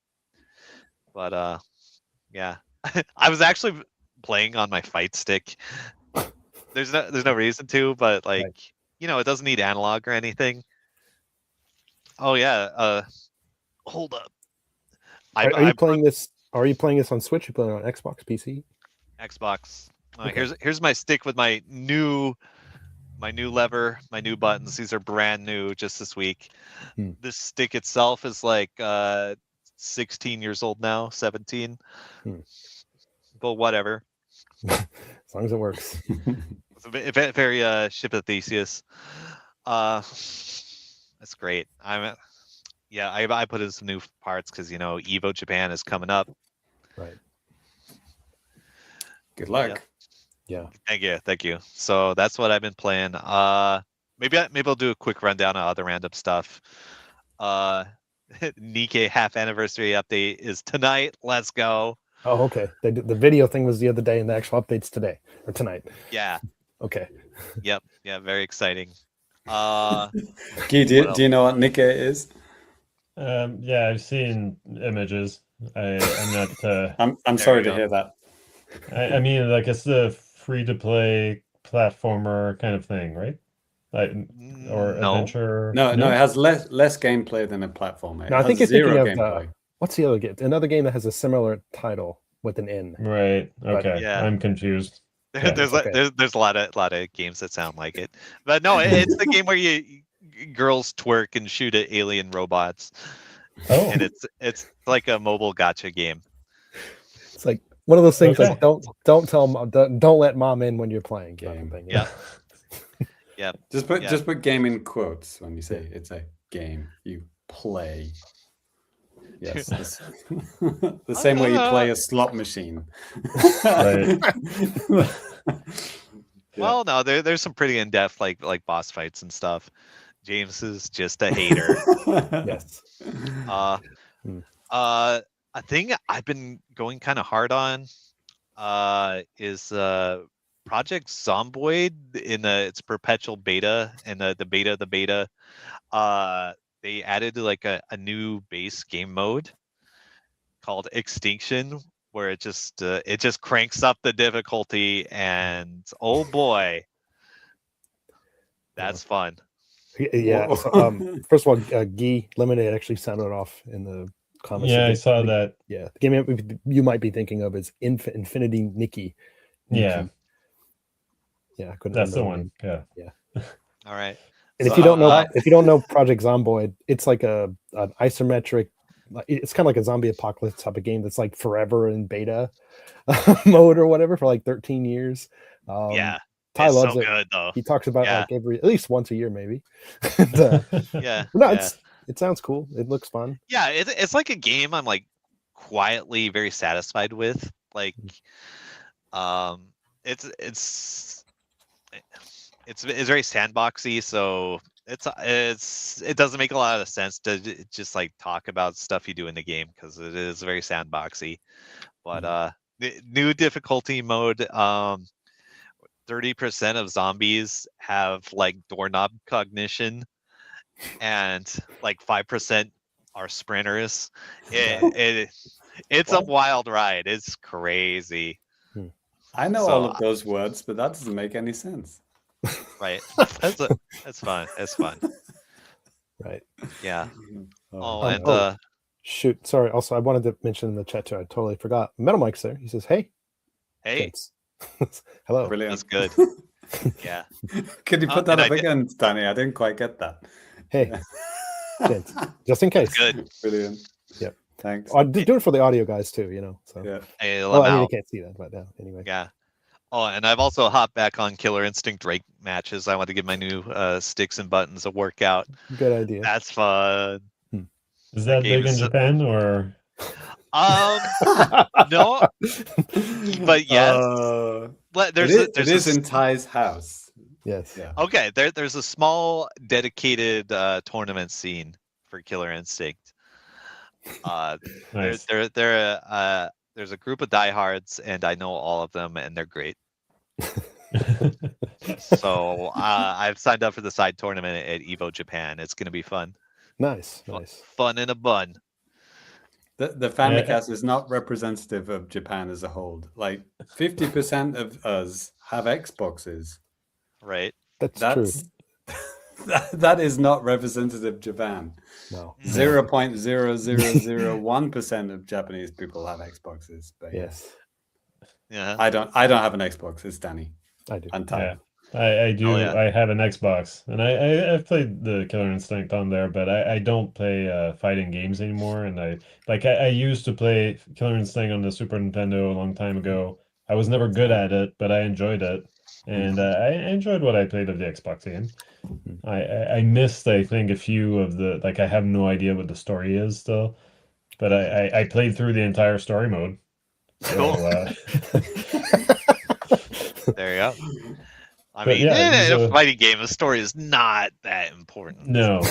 But yeah. I was actually playing on my fight stick. There's no reason to, but like it doesn't need analog or anything. Oh yeah. Hold up. Are you playing this? Are you playing this on Switch? You playing it on Xbox, PC? Xbox. Okay. Here's my stick with my new lever, my new buttons. These are brand new just this week. This stick itself is like 16 years old now, 17. But whatever. As long as it works. It's a bit very Ship of Theseus. That's great. I put in some new parts because Evo Japan is coming up. Right. Good luck. Yeah. Thank you. So that's what I've been playing. Maybe I'll do a quick rundown of other random stuff. Nikkei half anniversary update is tonight. Let's go. Oh, okay. The video thing was the other day, and the actual update's today or tonight. Yeah. Okay. Yep. Yeah. Very exciting. Guy, do you know what Nikkei is? Yeah, I've seen images. I'm not. I'm sorry to hear that. I mean, like it's the free-to-play platformer kind of thing, right? Like or adventure. No, it has less gameplay than a platformer. No, I think you're thinking of gameplay. What's the other game? Another game that has a similar title with an N. Right. Okay. But, yeah. I'm confused. Yeah, there's a lot of games that sound like it, but no, it's the game where girls twerk and shoot at alien robots. Oh. And it's like a mobile gacha game. It's like one of those things like don't tell mom, don't let mom in when you're playing game thing. Yeah. Yeah. Just put game in quotes when you say it's a game you play. Yes. The same way you play a slot machine. Well, no, there's some pretty in-depth like boss fights and stuff. James is just a hater. Yes. A thing I've been going kind of hard on is Project Zomboid in its perpetual beta, and the beta. They added like a new base game mode called Extinction, where it just cranks up the difficulty, and oh boy, that's fun. Yeah. So, first of all, Guy Lemonade actually sounded off in the comments. Yeah, I saw that. Yeah, the game you might be thinking of is Infinity Nikki. Yeah. Yeah, I couldn't. That's the remember one. Yeah. All right. And if you don't know Project Zomboid, it's like an isometric. It's kind of like a zombie apocalypse type of game that's like forever in beta mode or whatever for like 13 years. Yeah. Ty it's loves so it. good though. He talks about Yeah. like at least once a year maybe. Yeah. No, it sounds cool. It looks fun. Yeah, it's like a game I'm like quietly very satisfied with. Like, it's very sandboxy, so it doesn't make a lot of sense to just like talk about stuff you do in the game because it is very sandboxy. But the new difficulty mode, 30% of zombies have like doorknob cognition, and like 5% are sprinters. It's a wild ride. It's crazy. I know So, all of those words, but that doesn't make any sense. Right. That's fun. It's fun. Right. Yeah. Oh, And Shoot. Sorry. Also, I wanted to mention in the chat too. I totally forgot. Metal Mike's there. He says, "Hey, hey, gents." Hello. brilliant. that's good. Yeah. Could you put that and up again, Danny? I didn't quite get that. Hey, gents. Just in case. Good. Brilliant. Yep. Thanks. I do it for the audio guys too. So. Yeah. Hey, Well, I mean, I out. can't see that, but anyway. Yeah. Oh, and I've also hopped back on Killer Instinct Drake matches. I want to give my new sticks and buttons a workout. Good idea. That's fun. Is that game big in is so- Japan or? No, but yes. But it is in Ty's house. Yes. Yeah. Okay, there's a small dedicated tournament scene for Killer Instinct. Nice. There's a group of diehards, and I know all of them, and they're great. So I've signed up for the side tournament at Evo Japan. It's gonna be fun. Nice. Fun in a bun. The Famicast is not representative of Japan as a whole. Like 50% of us have Xboxes. Right. That's true. That is not representative of Japan. No. 0.0001% of Japanese people have Xboxes. But Yes. Yeah. I don't have an Xbox. It's Danny. I do. And Ty. Yeah. I do. Oh, yeah. I have an Xbox, and I've played the Killer Instinct on there, but I don't play fighting games anymore. And I used to play Killer Instinct on the Super Nintendo a long time ago. I was never good at it, but I enjoyed it, and I enjoyed what I played of the Xbox game. I missed, I think, a few of the, like, I have no idea what the story is still, but I played through the entire story mode. So, There you go. I But mean, yeah, in a so- fighting game, the story is not that important. no.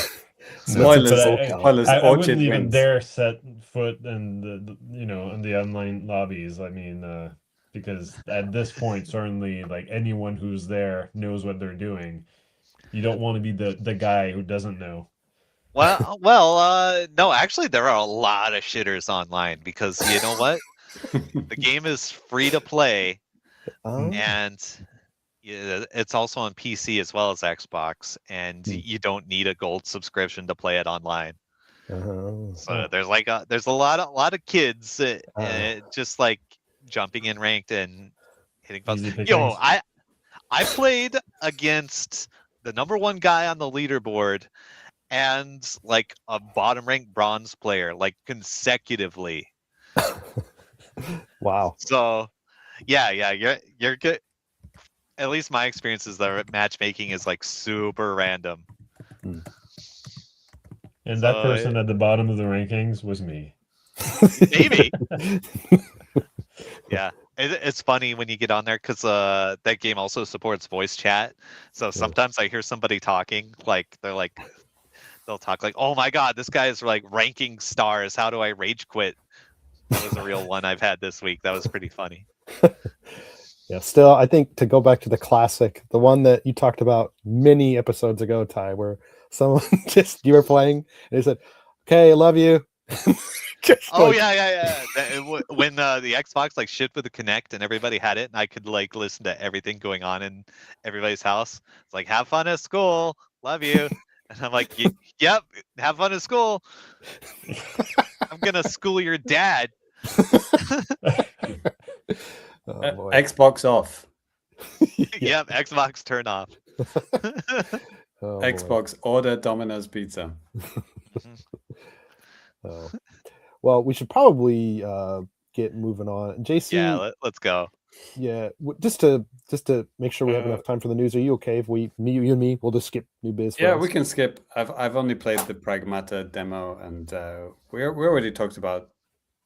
Spoilers. But Spoilers. I Orchard wouldn't even wins. dare set foot in in the online lobbies. I mean, because at this point, certainly, like, anyone who's there knows what they're doing. You don't want to be the guy who doesn't know. No, actually, there are a lot of shitters online because you know what? The game is free to play, and it's also on PC as well as Xbox, and you don't need a gold subscription to play it online. So there's a lot of kids just like jumping in ranked and hitting buttons. Easy pickings. Yo, I played against the #1 guy on the leaderboard and like a bottom ranked bronze player, like consecutively. Wow. So yeah, you're good. At least my experience is that matchmaking is like super random. And that person at the bottom of the rankings was me. Maybe. Yeah. It's funny when you get on there because that game also supports voice chat. So sometimes I hear somebody talking, like they'll talk like, "Oh my god, this guy is like ranking stars. How do I rage quit?" That was a real one I've had this week. That was pretty funny. Yeah, still, I think to go back to the classic, the one that you talked about many episodes ago, Ty, where someone you were playing and he said, "Okay, I love you." Yeah. When the Xbox like shipped with the Kinect and everybody had it, and I could like listen to everything going on in everybody's house. It's like, "Have fun at school, love you," and I'm like, "Yep, have fun at school. I'm gonna school your dad." Oh, Xbox off. Yep, Xbox turn off. Oh, Xbox order Domino's pizza. Oh. Well, we should probably get moving on. JC, Yeah, let's go. Yeah, just to make sure we have enough time for the news. Are you okay if you and me, we'll just skip new biz? Yeah, we can skip. I've only played the Pragmata demo, and we already talked about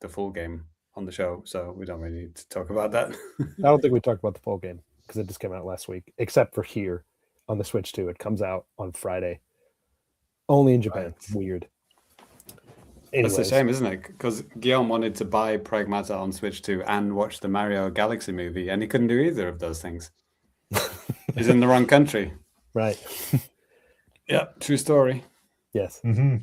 the full game on the show, so we don't really need to talk about that. I don't think we talked about the full game because it just came out last week, except for here on the Switch 2. It comes out on Friday. Only in Japan. Right. Weird. That's a Anyways. shame, isn't it? Because Guillaume wanted to buy Pragmata on Switch 2 and watch the Mario Galaxy movie, and he couldn't do either of those things. He's in the wrong country. Right. Yeah, true story. Yes. Mm-hmm.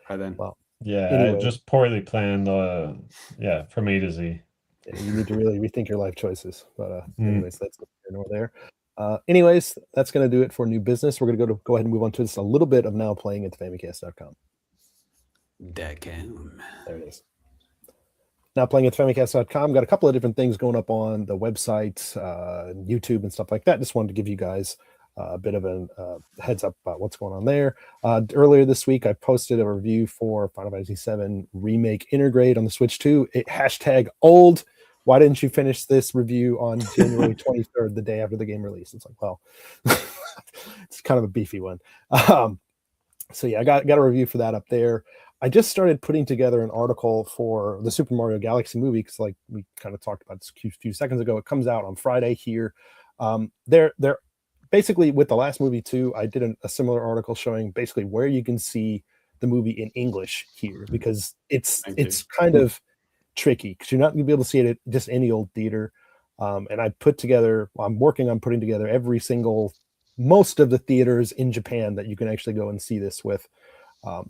Right then. Well, Yeah, anyway. just poorly planned. From A to Z. Yeah, you need to really rethink your life choices. But anyways, that's here nor there. Anyways, that's going to do it for new business. We're going to go ahead and move on to just a little bit of now playing at Famicast.com. There it is. Now playing at Famicast.com. Got a couple of different things going up on the website, YouTube, and stuff like that. Just wanted to give you guys a bit of a heads up about what's going on there. Earlier this week, I posted a review for Final Fantasy VII Remake Intergrade on the Switch 2. Hashtag old. Why didn't you finish this review on January 23rd, the day after the game released? It's like, well, it's kind of a beefy one. So yeah, I got a review for that up there. I just started putting together an article for the Super Mario Galaxy movie because, like we kind of talked about a few seconds ago, it comes out on Friday here. They're basically with the last movie too. I did a similar article showing basically where you can see the movie in English here because it's kind of tricky because you're not going to be able to see it at just any old theater. And I'm working on putting together most of the theaters in Japan that you can actually go and see this with.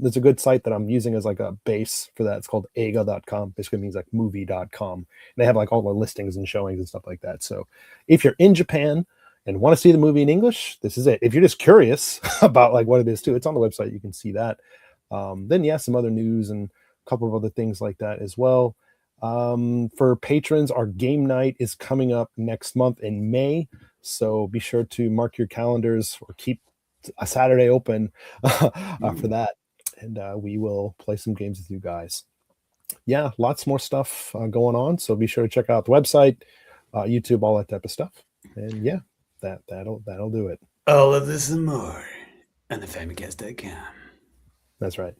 There's a good site that I'm using as like a base for that. It's called eiga.com. Basically means like movie.com. And they have like all the listings and showings and stuff like that. So if you're in Japan and want to see the movie in English, this is it. If you're just curious about like what it is too, it's on the website. You can see that. Then yeah, some other news and a couple of other things like that as well. For patrons, our game night is coming up next month in May. So be sure to mark your calendars or keep a Saturday open for that. And we will play some games with you guys. Yeah, lots more stuff going on. So be sure to check out the website, YouTube, all that type of stuff. And yeah, that'll do it. All of this and more on the Famicast.com. That's right.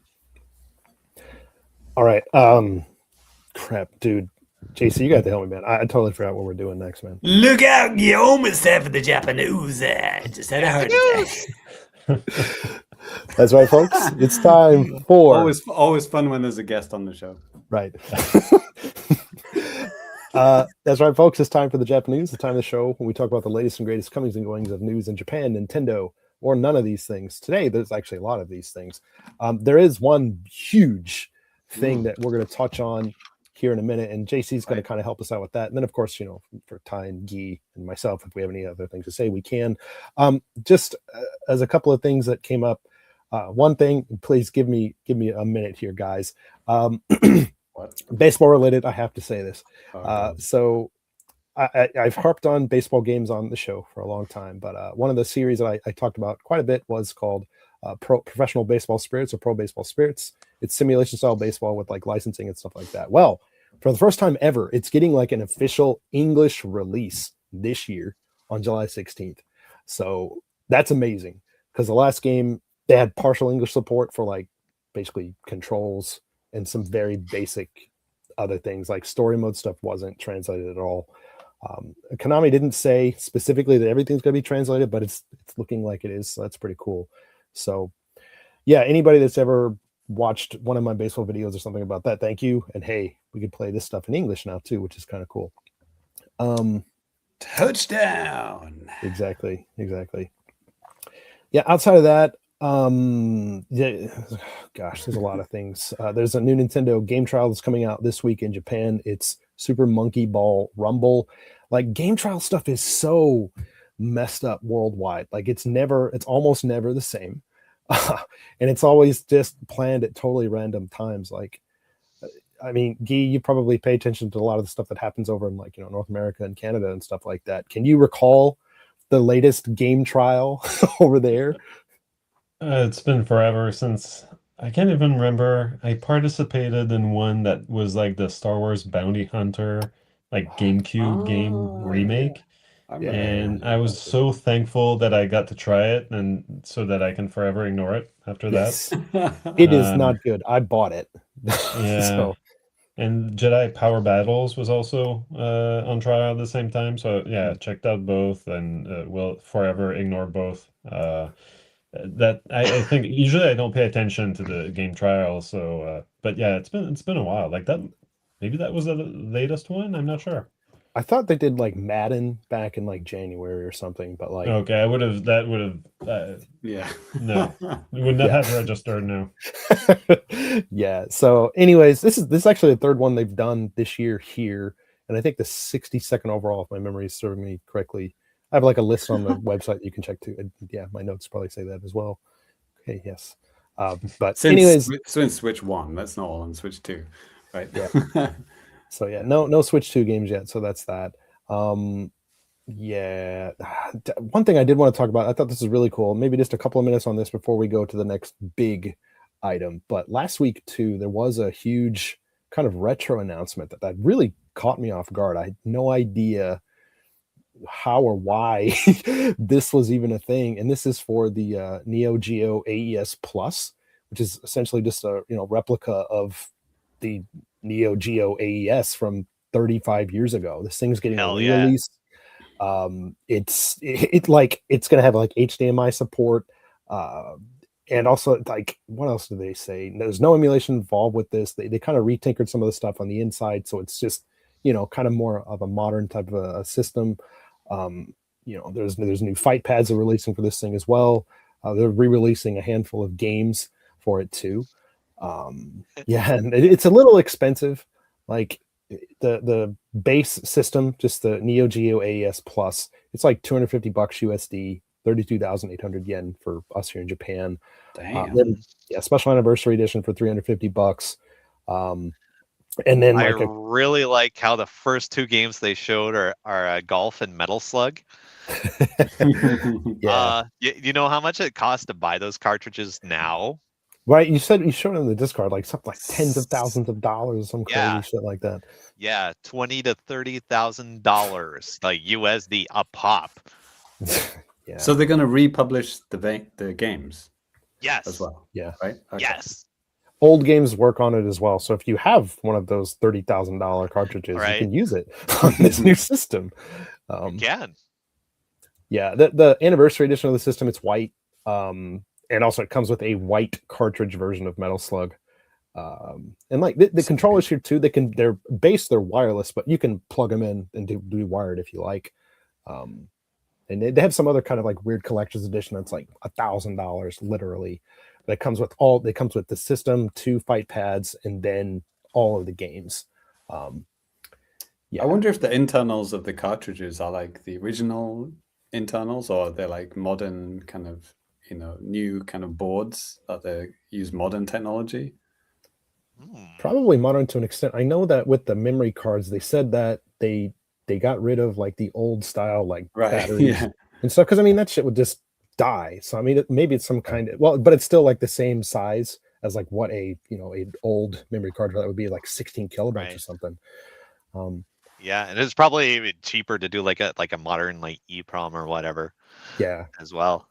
All right. Crap, dude. JC, you got to help me, man. I totally forgot what we're doing next, man. Look out, Guillaume, it's time for the JAPANews. Just had a heart attack. That's right, folks. It's time for... Always fun when there's a guest on the show. Right. That's right, folks. It's time for the JAPANews, the time of the show when we talk about the latest and greatest comings and goings of news in Japan, Nintendo, or none of these things. Today, there's actually a lot of these things. There is one huge thing that we're going to touch on here in a minute, and JC's going to kind of help us out with that. And then, of course, for Ty and Guy and myself, if we have any other things to say, we can. Just as a couple of things that came up. One thing, please give me a minute here, guys. Baseball related, I have to say this. So I've harped on baseball games on the show for a long time, but one of the series that I talked about quite a bit was called Professional Baseball Spirits or Pro Baseball Spirits. It's simulation style baseball with like licensing and stuff like that. Well, for the first time ever, it's getting like an official English release this year on July 16th. So that's amazing because the last game they had partial English support for like basically controls and some very basic other things like story mode stuff wasn't translated at all. Konami didn't say specifically that everything's going to be translated, but it's looking like it is. So that's pretty cool. So yeah, anybody that's ever watched one of my baseball videos or something about that, thank you. And hey, we can play this stuff in English now too, which is kind of cool. Touchdown. Exactly. Yeah, outside of that, gosh, there's a lot of things. There's a new Nintendo game trial that's coming out this week in Japan. It's Super Monkey Ball Rumble. Like, game trial stuff is so messed up worldwide. Like, it's almost never the same. And it's always just planned at totally random times. Like, I mean, Guy, you probably pay attention to a lot of the stuff that happens over in like, North America and Canada and stuff like that. Can you recall the latest game trial over there? It's been forever since I can't even remember. I participated in one that was like the Star Wars Bounty Hunter, like GameCube game remake. And I was so thankful that I got to try it, and so that I can forever ignore it after that. It is not good. I bought it. Yeah. And Jedi Power Battles was also on trial at the same time. So yeah, checked out both, and will forever ignore both. That I think usually I don't pay attention to the game trial. So but yeah, it's been a while. Like that, maybe that was the latest one. I'm not sure. I thought they did like Madden back in like January or something, but like Okay, that would have Yeah. no, it would not have registered. No. yeah. So, anyways, this is actually the third one they've done this year here, and I think the 62nd overall, if my memory is serving me correctly. I have like a list on the website you can check too. And yeah, my notes probably say that as well. Okay, yes. But anyways, since Switch 1, that's not all on Switch 2, right? Yeah. So yeah, no Switch 2 games yet. So that's that. Yeah. One thing I did want to talk about, I thought this was really cool. Maybe just a couple of minutes on this before we go to the next big item. But last week too, there was a huge kind of retro announcement that really caught me off guard. I had no idea how or why this was even a thing. And this is for the Neo Geo AES Plus, which is essentially just a replica of the Neo Geo AES from 35 years ago. This thing's getting a re-release. It's gonna have like HDMI support, and also like what else do they say? There's no emulation involved with this. They kind of retinkered some of the stuff on the inside, so it's just kind of more of a modern type of a system. There's new fight pads are releasing for this thing as well. They're re-releasing a handful of games for it too. Yeah, and it's a little expensive. Like the base system, just the Neo Geo AES Plus, it's like $250 USD, 32,800 yen for us here in Japan. Damn. Special anniversary edition for $350. And then I really like how the first two games they showed are Golf and Metal Slug. Yeah. You know how much it costs to buy those cartridges now? Right, you showed in the Discord like something like tens of thousands of dollars, some crazy shit like that. Yeah, $20,000 to $30,000, like USD a pop. Yeah. So they're going to republish the games. Yes. As well. Yeah. Right. Okay. Yes. Old games work on it as well. So if you have one of those $30,000 cartridges, you can use it on this new system. You can. Yeah, the anniversary edition of the system, it's white. And also it comes with a white cartridge version of Metal Slug. And like the controllers here too, they're wireless, but you can plug them in and do wired if you like. And they have some other kind of like weird collector's edition that's like $1,000 literally. That comes with the system, 2 fight pads, and then all of the games. Yeah. I wonder if the internals of the cartridges are like the original internals, or they're like modern kind of new kind of boards that they use modern technology. Probably modern to an extent. I know that with the memory cards, they said that they got rid of like the old style like batteries and stuff, because I mean that shit would just die. So I mean maybe it's some kind of but it's still like the same size as like what a old memory card that would be, like 16 kilobytes or something. Yeah, and it's probably even cheaper to do like a modern like EEPROM or whatever. Yeah, as well.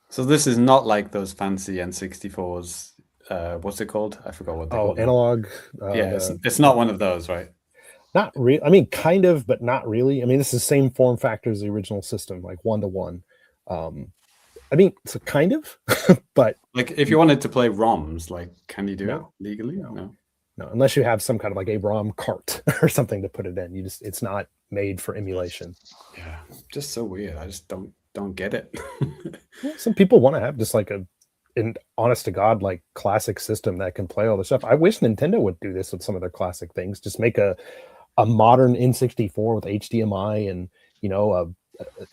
So this is not like those fancy N64s. What's it called? I forgot what they called. Analog. It's not one of those, right? Not really. I mean, kind of, but not really. I mean, this is the same form factor as the original system, like 1-to-1. I mean, it's a kind of, but like if you wanted to play ROMs, like can you do it legally? No, unless you have some kind of like a ROM cart or something to put it in. It's not made for emulation. Yeah, just so weird. I just don't get it. Some people want to have just like an honest to God like classic system that can play all the stuff. I wish Nintendo would do this with some of their classic things. Just make a modern N64 with HDMI and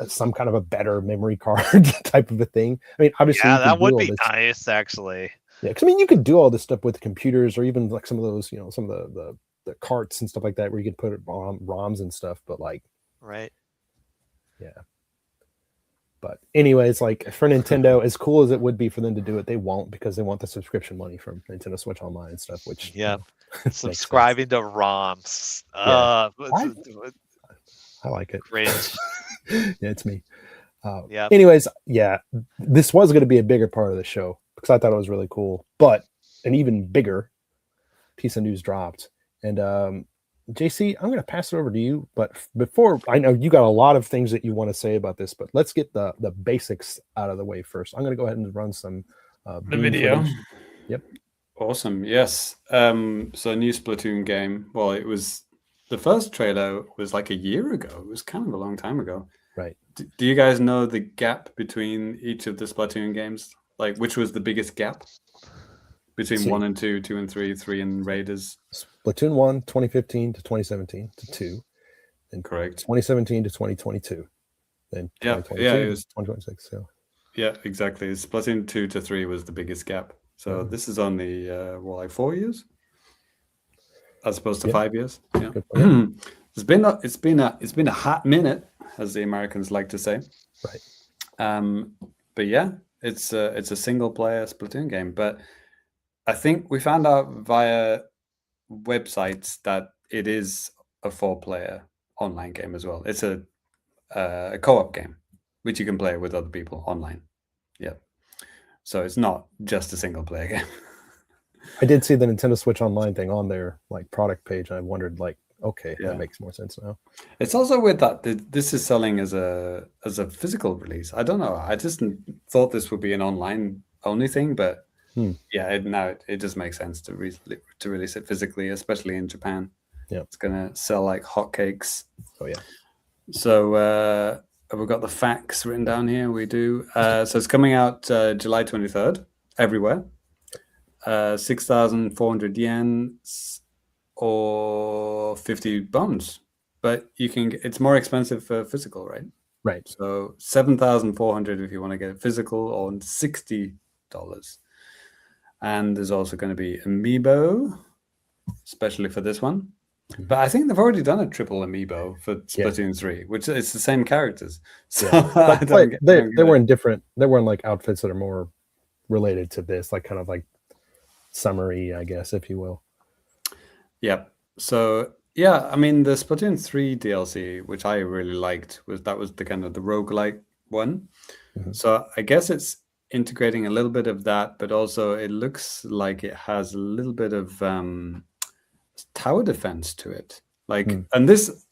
some kind of a better memory card type of a thing. I mean, obviously, that would be nice, actually. Yeah, because I mean, you could do all this stuff with computers, or even like some of those, some of the carts and stuff like that, where you could put it on ROMs and stuff. But like, right, yeah. But anyways, like for Nintendo, as cool as it would be for them to do it, they won't, because they want the subscription money from Nintendo Switch Online and stuff. Which subscribing to ROMs. I like it. Cringe. Yeah, it's me. Yeah. Anyways, this was going to be a bigger part of the show because I thought it was really cool. But an even bigger piece of news dropped. And JC, I'm going to pass it over to you. But before, I know you got a lot of things that you want to say about this, but let's get the basics out of the way first. I'm going to go ahead and run some the video. Footage. Yep. Awesome. Yes. So a new Splatoon game. Well, it was the first trailer was like a year ago. It was kind of a long time ago. Right. Do you guys know the gap between each of the Splatoon games? Like, which was the biggest gap between 1 and 2, 2 and 3, 3 and Raiders? Splatoon 1, 2015 to 2017 to 2. And Correct. 2017 to 2022. Then 2022 it was 2026. So. Yeah, exactly. Splatoon 2 to 3 was the biggest gap. So this is only like 4 years, as opposed to 5 years. Yeah, it's been a hot minute, as the Americans like to say. Right. But yeah, it's a single player Splatoon game. But I think we found out via websites that it is a 4-player online game as well. It's a co-op game, which you can play with other people online. Yeah. So it's not just a single player game. I did see the Nintendo Switch Online thing on their like product page. And I wondered, like, okay, that makes more sense now. It's also weird that this is selling as a physical release. I don't know. I just thought this would be an online only thing, but now it just makes sense to release it physically, especially in Japan. Yeah, it's gonna sell like hotcakes. Oh yeah. So we've got the facts written down here. We do. So it's coming out July 23rd everywhere. 6,400 yen or 50 bones, but you can. It's more expensive for physical, right? Right. So 7,400 if you want to get it physical, or $60. And there's also going to be amiibo, especially for this one. But I think they've already done a triple amiibo for Splatoon 3, which it's the same characters. So they were in different. They were in like outfits that are more related to this, like kind of like summary, I guess, if you will. Yeah. So yeah, I mean the Splatoon 3 DLC, which I really liked, was the kind of the roguelike one. So I guess it's integrating a little bit of that, but also it looks like it has a little bit of tower defense to it. Like, and this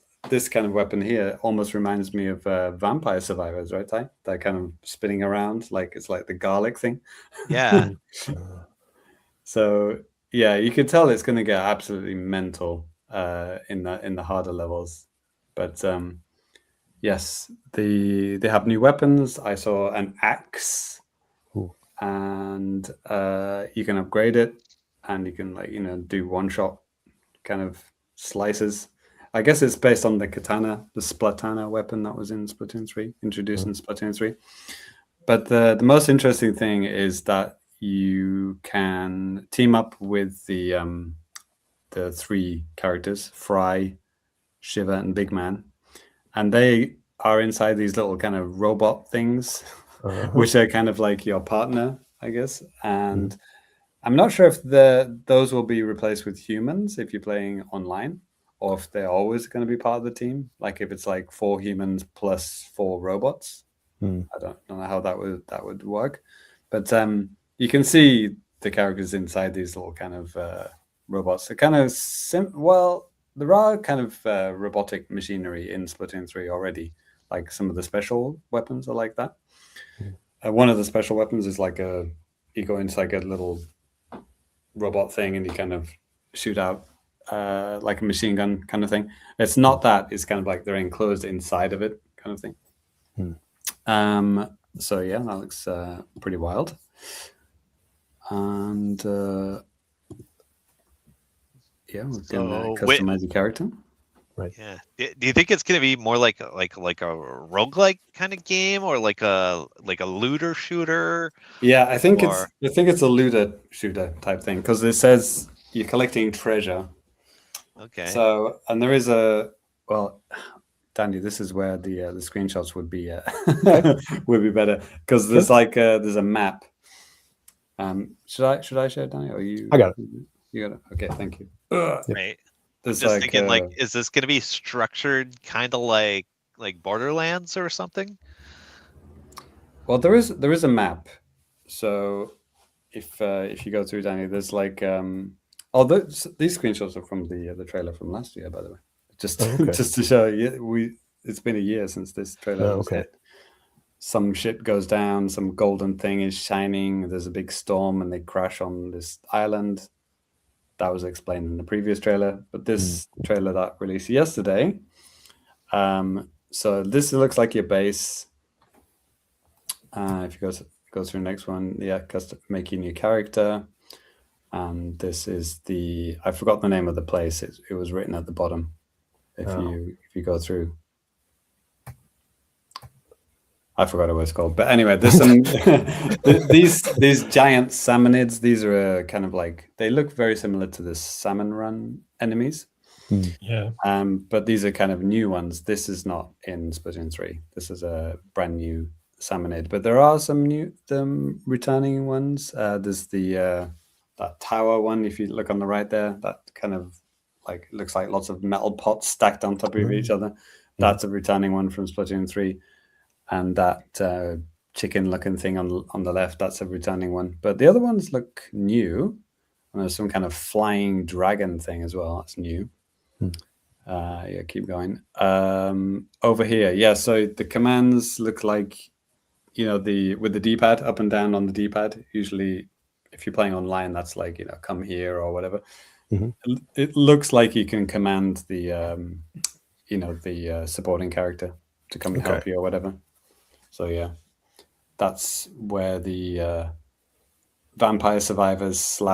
kind of weapon here almost reminds me of Vampire Survivors, right, Ty? They're kind of spinning around, like it's like the garlic thing. Yeah. So yeah, you could tell it's going to get absolutely mental in the harder levels. But yes, they have new weapons. I saw an axe. Ooh. And you can upgrade it, and you can do one-shot kind of slices. I guess it's based on the katana, the Splatana weapon that was in Splatoon 3, introduced in Splatoon 3. But the most interesting thing is that you can team up with the 3 characters, Fry, Shiva, and Big Man, and they are inside these little kind of robot things, which are kind of like your partner, I guess. And I'm not sure if those will be replaced with humans if you're playing online, or if they're always going to be part of the team. Like if it's like 4 humans plus 4 robots. I don't know how that would work, but you can see the characters inside these little kind of robots. They're kind of there are kind of robotic machinery in Splatoon 3 already. Like some of the special weapons are like that. One of the special weapons is like you go into like a little robot thing and you kind of shoot out like a machine gun kind of thing. It's not that. It's kind of like they're enclosed inside of it kind of thing. So yeah, that looks pretty wild. And yeah, we can customize the character. Right. Yeah. Do you think it's going to be more like a roguelike kind of game, or like a looter shooter? Yeah, I think it's a looter shooter type thing, because it says you're collecting treasure. Okay. So, and there is Danny, this is where the screenshots would be would be better, because there's there's a map. Should I share it, Danny? Or you? I got it. You got it. Okay, thank you. Right. I'm just thinking, is this going to be structured kind of like Borderlands or something? Well, there is a map. So if you go through, Danny, there's these screenshots are from the trailer from last year, by the way. Just to show you, it's been a year since this trailer was hit. Some shit goes down, some golden thing is shining. There's a big storm, and they crash on this island. that was explained in the previous trailer. But this trailer that released yesterday, so this looks like your base. If you go through the next one, making your character. And this is I forgot the name of the place. It was written at the bottom. If you go through, I forgot what it's called. But anyway, there's some these giant salmonids. These are kind of like, they look very similar to the salmon run enemies. Yeah. But these are kind of new ones. This is not in Splatoon 3. This is a brand new salmonid. But there are some returning ones. There's that tower one, if you look on the right there, that kind of like looks like lots of metal pots stacked on top of each other. That's a returning one from Splatoon 3. And that chicken looking thing on the left, that's a returning one. But the other ones look new. And there's some kind of flying dragon thing as well. That's new. Yeah, keep going. Over here, yeah, so the commands look like, with the D-pad, up and down on the D-pad. Usually if you're playing online, that's like, come here or whatever. It looks like you can command the supporting character to come and help you or whatever. So yeah, that's where the vampire survivors /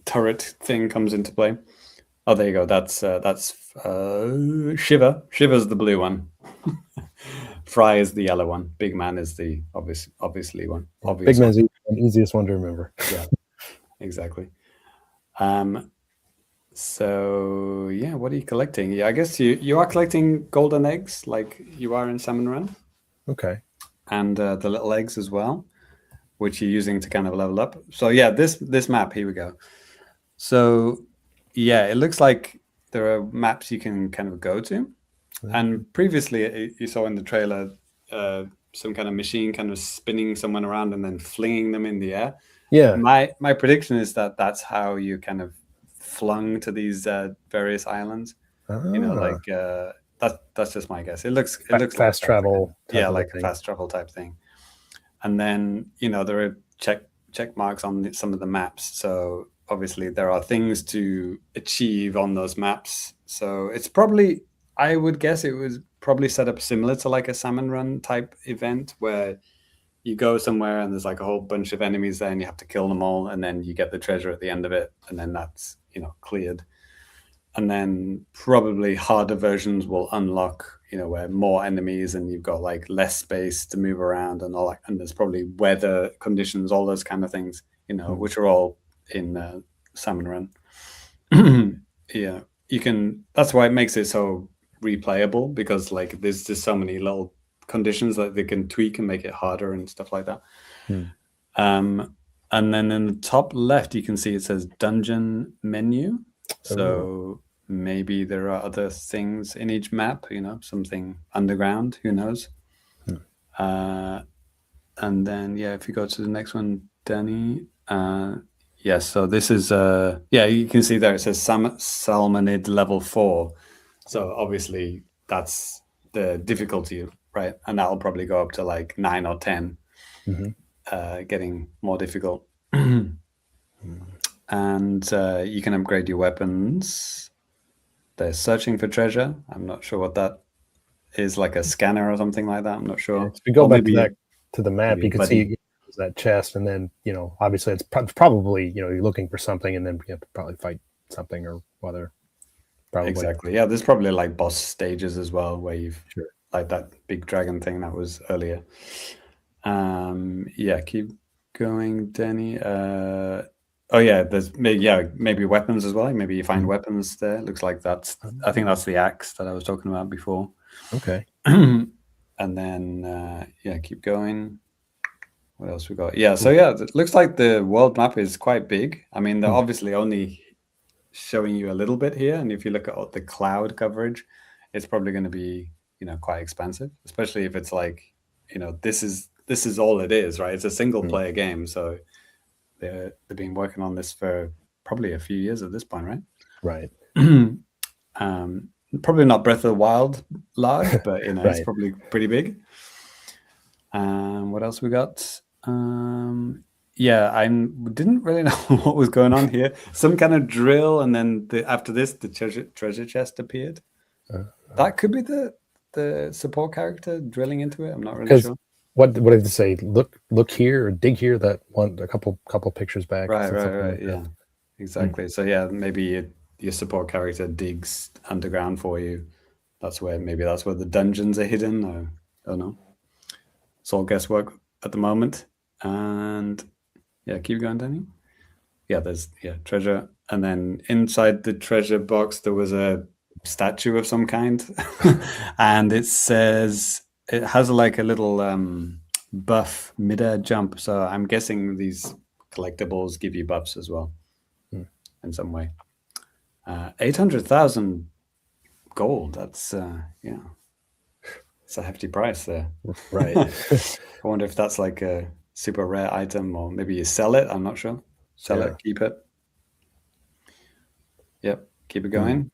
turret thing comes into play. Oh, there you go. That's Shiva. Shiva's the blue one. Fry is the yellow one. Big Man is the obviously one. Big Man's the easiest one to remember. Yeah, exactly. So yeah, what are you collecting? Yeah, I guess you are collecting golden eggs like you are in Salmon Run. Okay. And the little eggs as well, which you're using to kind of level up. So yeah, this map, here we go. So yeah, it looks like there are maps you can kind of go to. And previously you saw in the trailer some kind of machine kind of spinning someone around and then flinging them in the air. Yeah. My prediction is that that's how you kind of flung to these various islands. That's just my guess. It looks fast like travel. Like a fast travel type thing. And then there are check marks on some of the maps. So obviously there are things to achieve on those maps. So it's probably, I would guess it was probably set up similar to like a Salmon Run type event where you go somewhere and there's like a whole bunch of enemies there and you have to kill them all, and then you get the treasure at the end of it, and then that's cleared. And then probably harder versions will unlock, where more enemies and you've got like less space to move around and all that. And there's probably weather conditions, all those kind of things, which are all in Salmon Run. Yeah, you can. That's why it makes it so replayable, because like there's just so many little conditions that they can tweak and make it harder and stuff like that. And then in the top left, you can see it says dungeon menu. So maybe there are other things in each map, something underground, who knows? And then, yeah, if you go to the next one, Danny. Yeah, so this is, you can see there it says Salmonid level 4. So obviously that's the difficulty, right? And that'll probably go up to like 9 or 10, getting more difficult. And you can upgrade your weapons. They're searching for treasure. I'm not sure what that is, like a scanner or something like that. I'm not sure. If we go back to the map, you can see that chest, and then obviously it's probably you're looking for something, and then you have to probably fight something or whether. Probably. Exactly. Yeah, there's probably like boss stages as well where you've like that big dragon thing that was earlier. Yeah, keep going, Danny. Oh yeah, there's maybe weapons as well. Maybe you find weapons there. Looks like I think that's the axe that I was talking about before. Okay. And then keep going. What else we got? Yeah, so it looks like the world map is quite big. I mean, they're obviously only showing you a little bit here, and if you look at the cloud coverage, it's probably going to be quite expensive, especially if it's like this is all it is, right? It's a single player game, so they've been working on this for probably a few years at this point, right? Probably not Breath of the Wild large, but it's probably pretty big. What else we got? yeah, I didn't really know what was going on here. Some kind of drill, and then after this, the treasure chest appeared. That could be the support character drilling into it. I'm not really sure. What did they say? Look here or dig here. That one, a couple pictures back. Right. Like yeah, exactly. So yeah, maybe your support character digs underground for you. That's where the dungeons are hidden. I don't know. It's all guesswork at the moment. And yeah, keep going, Danny. Yeah, there's treasure, and then inside the treasure box there was a statue of some kind, and it says it has like a little buff mid-air jump. So I'm guessing these collectibles give you buffs as well in some way. 800,000 gold. That's it's a hefty price there. Right. I wonder if that's like a super rare item, or maybe you sell it. I'm not sure. Sell it, keep it. Yep, keep it going.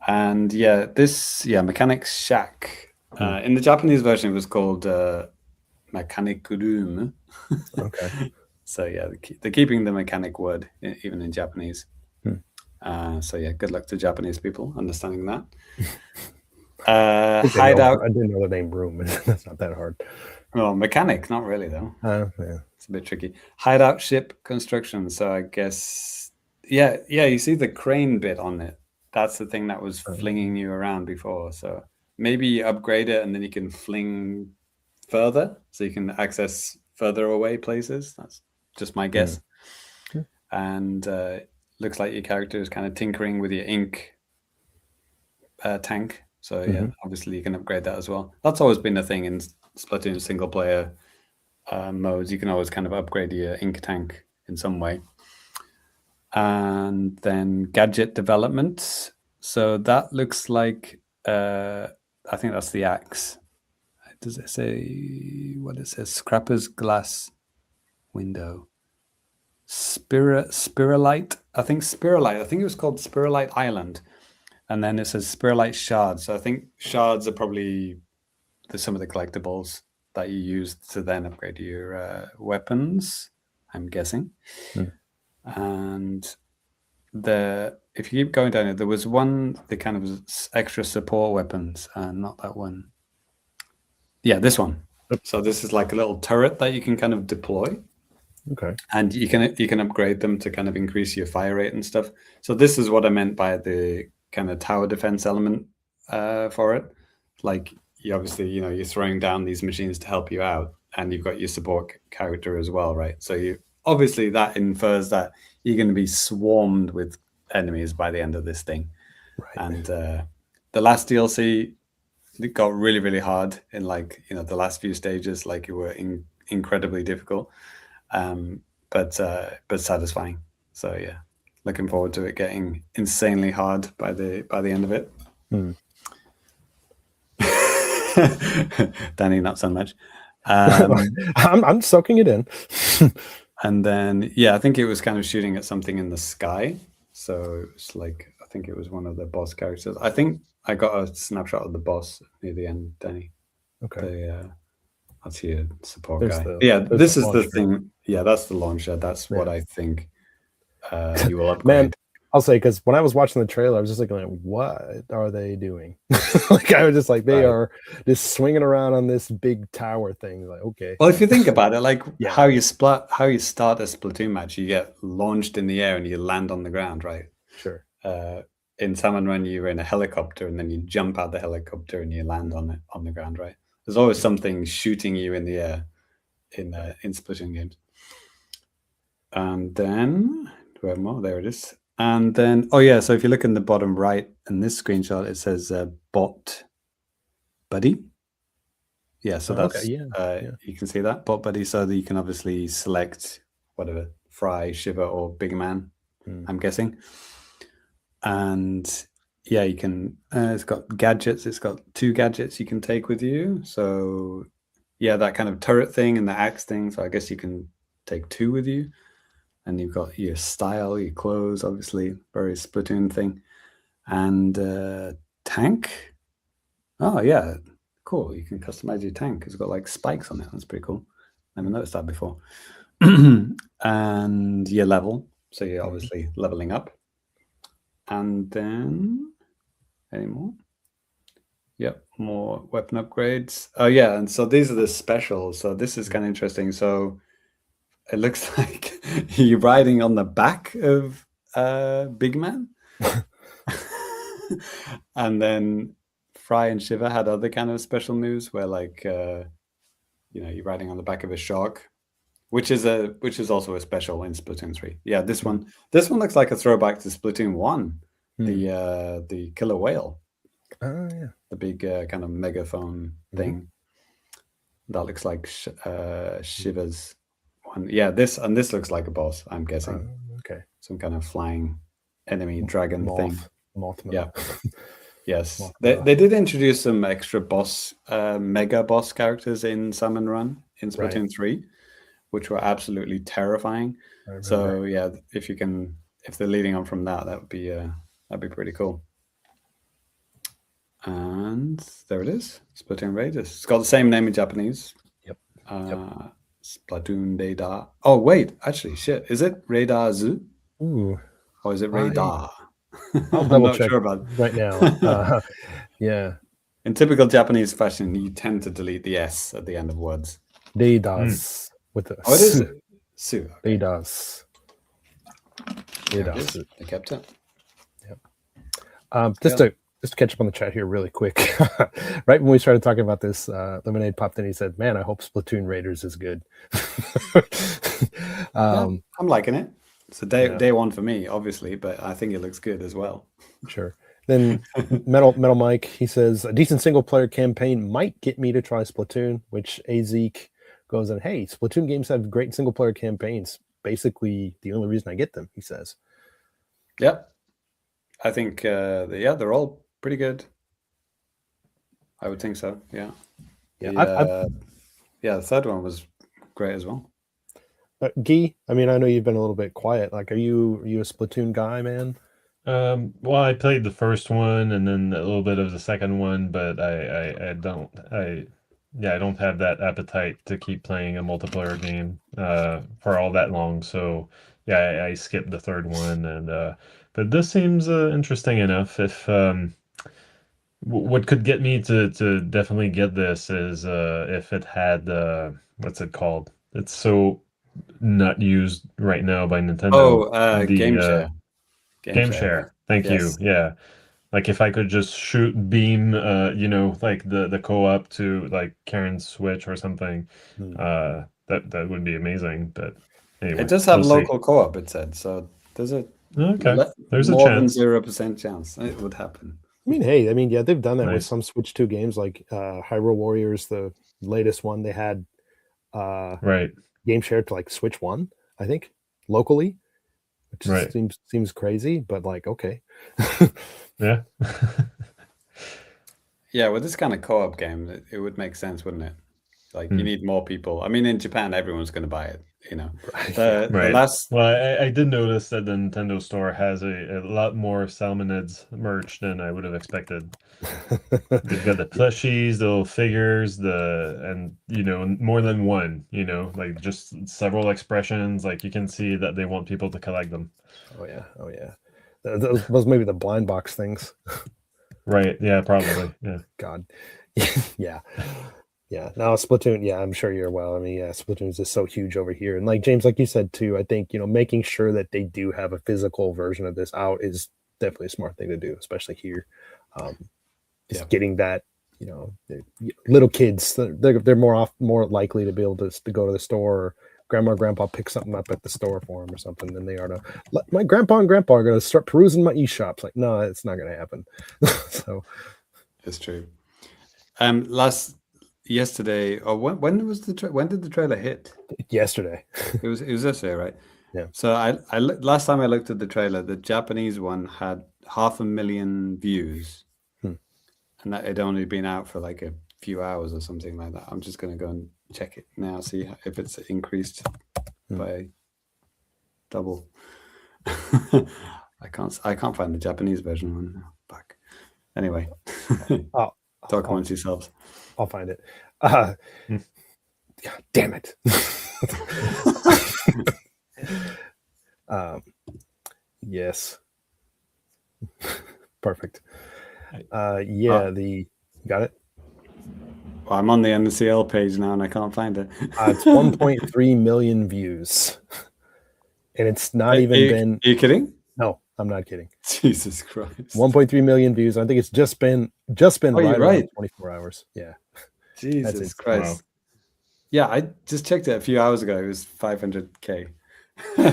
And this Mechanics Shack. In the Japanese version, it was called Mechanic Room. Okay. So yeah, they're keeping the mechanic word even in Japanese. So yeah, good luck to Japanese people understanding that. Hideout. I didn't know the name room. That's not that hard. Well, mechanic, not really though. Yeah. It's a bit tricky. Hideout ship construction. So I guess, you see the crane bit on it. That's the thing that was flinging you around before. So maybe you upgrade it and then you can fling further, so you can access further away places. That's just my guess. And looks like your character is kind of tinkering with your ink tank. So yeah, obviously you can upgrade that as well. That's always been a thing in Splatoon single player modes. You can always kind of upgrade your ink tank in some way. And then gadget development. So that looks like I think that's the axe. Does it say what it says? Scrapper's glass window. Spiralite. I think it was called Spiralite Island. And then it says Spiralite shards. So I think shards are probably some of the collectibles that you use to then upgrade your weapons, I'm guessing. And if you keep going down here, there was one, the kind of extra support weapons, not that one. Yeah, this one. So this is like a little turret that you can kind of deploy. Okay. And you can upgrade them to kind of increase your fire rate and stuff. So this is what I meant by the kind of tower defense element for it. Like you're throwing down these machines to help you out, and you've got your support character as well, right? So obviously that infers that you're going to be swarmed with enemies by the end of this thing. Right. And the last DLC, it got really, really hard in the last few stages. Like it were incredibly difficult, but satisfying. So yeah, looking forward to it getting insanely hard by the end of it. Danny, not so much. I'm soaking it in. And then I think it was kind of shooting at something in the sky. So it's like, I think it was one of the boss characters. I think I got a snapshot of the boss near the end, Danny. Okay. That's your support There's guy. This is the launcher. thing. Yeah, that's the launcher. That's what I think you will upgrade. Man, I'll say, because when I was watching the trailer, I was just like, what are they doing? Like I was just like, they are just swinging around on this big tower thing. Like, okay. Well, if you think about it, like how you start a Splatoon match, you get launched in the air and you land on the ground, right? Sure. In Salmon Run, you're in a helicopter and then you jump out the helicopter and you land on the ground, right? There's always something shooting you in the air in Splatoon games. And then do we have more? There it is. And then, so if you look in the bottom right in this screenshot, it says Bot Buddy. Yeah, so that's, you can see that, Bot Buddy, so that you can obviously select whatever, Fry, Shiver, or Big Man, I'm guessing. And you can, it's got gadgets, it's got 2 gadgets you can take with you. So that kind of turret thing and the axe thing, so I guess you can take 2 with you. And you've got your style, your clothes, obviously, very Splatoon thing. And tank. Oh, yeah. Cool. You can customize your tank. It's got like spikes on it. That's pretty cool. Never noticed that before. And your level. So you're obviously leveling up. And then any more? Yep, more weapon upgrades. Oh yeah, and so these are the specials. So this is kind of interesting. So it looks like you're riding on the back of Big Man. And then Fry and Shiver had other kind of special moves where like you're riding on the back of a shark, which is also a special in Splatoon 3. Yeah, this one looks like a throwback to Splatoon 1, the killer whale. Oh yeah. The big kind of megaphone thing. That looks like Shiver's one. Yeah, this looks like a boss, I'm guessing. Okay. Some kind of flying enemy dragon thing. Mothma. Yeah. Yes. Mothma. They did introduce some extra boss, mega boss characters in Summon Run in Splatoon 3, which were absolutely terrifying. So yeah, if they're leading on from that'd be pretty cool. And there it is, Splatoon Raiders. It's got the same name in Japanese. Yep. Splatoon Radar. Oh wait, actually, shit. Is it Radar Zoo? Ooh. Or is it Radar? I'll I'm double not check sure about right now. Yeah. In typical Japanese fashion, you tend to delete the S at the end of words. Raiders with the Oh, it is Su. Raiders. Raiders. They kept it. Yep. Just to catch up on the chat here really quick. Right when we started talking about this, Lemonade popped in. He said, "Man, I hope Splatoon Raiders is good." I'm liking it. It's a day one for me, obviously, but I think it looks good as well. Sure. Then Metal Mike, he says, a decent single player campaign might get me to try Splatoon, which Azek goes in, hey, Splatoon games have great single player campaigns. Basically the only reason I get them, he says. Yep. I think they're all pretty good. I would think so. Yeah. Yeah. The third one was great as well. Guy, I mean, I know you've been a little bit quiet. Like, are you a Splatoon guy, man? Well, I played the first one and then a little bit of the second one, but I don't have that appetite to keep playing a multiplayer game for all that long. So yeah, I skipped the third one, and but this seems interesting enough. If what could get me to definitely get this is if it had what's it called? It's so not used right now by Nintendo. Game Share. Game Share. Thank you. Yeah. Like if I could just shoot beam like the co-op to like Karen's Switch or something, that would be amazing. But anyway. It does have local co-op, it said, so there's a there's more a chance. than 0% chance it would happen. I mean, hey, yeah, they've done that with some Switch 2 games like Hyrule Warriors, the latest one. They had Game Share to like Switch 1, I think, locally, which seems crazy, but like, okay. Yeah. Yeah, with this kind of co-op game, it would make sense, wouldn't it? Like you need more people. I mean, in Japan, everyone's going to buy it, you know. Well, I did notice that the Nintendo Store has a lot more Salmonids merch than I would have expected. They've got the plushies, the little figures, and more than one, like just several expressions. Like you can see that they want people to collect them. Oh yeah. Those maybe the blind box things. Right. Yeah, probably. Yeah. God. Yeah. Yeah. Now Splatoon, yeah, I'm sure you're well. I mean, yeah, Splatoon is just so huge over here. And like James, like you said too, I think, making sure that they do have a physical version of this out is definitely a smart thing to do, especially here. Getting that, little kids, they're more likely to be able to go to the store, or grandma or grandpa pick something up at the store for them or something than they are to my grandpa and grandpa are going to start perusing my eShops. Like, no, it's not going to happen. So it's true. Yesterday, or when did the trailer hit? Yesterday. It was yesterday, right? Yeah. So I last time I looked at the trailer, the Japanese one had 500,000 views, and that had only been out for like a few hours or something like that. I'm just going to go and check it now, see if it's increased by double. I can't find the Japanese version one now. Fuck. Anyway, talk amongst yourselves. I'll find it. God damn it. Yes. Perfect. Got it? Well, I'm on the NCL page now and I can't find it. It's 1.3 million views. And it's not even been... Are you kidding? No, I'm not kidding. Jesus Christ. 1.3 million views. I think it's just been right around 24 hours. Yeah. Jesus Christ. Wow. Yeah, I just checked it a few hours ago. It was 500K.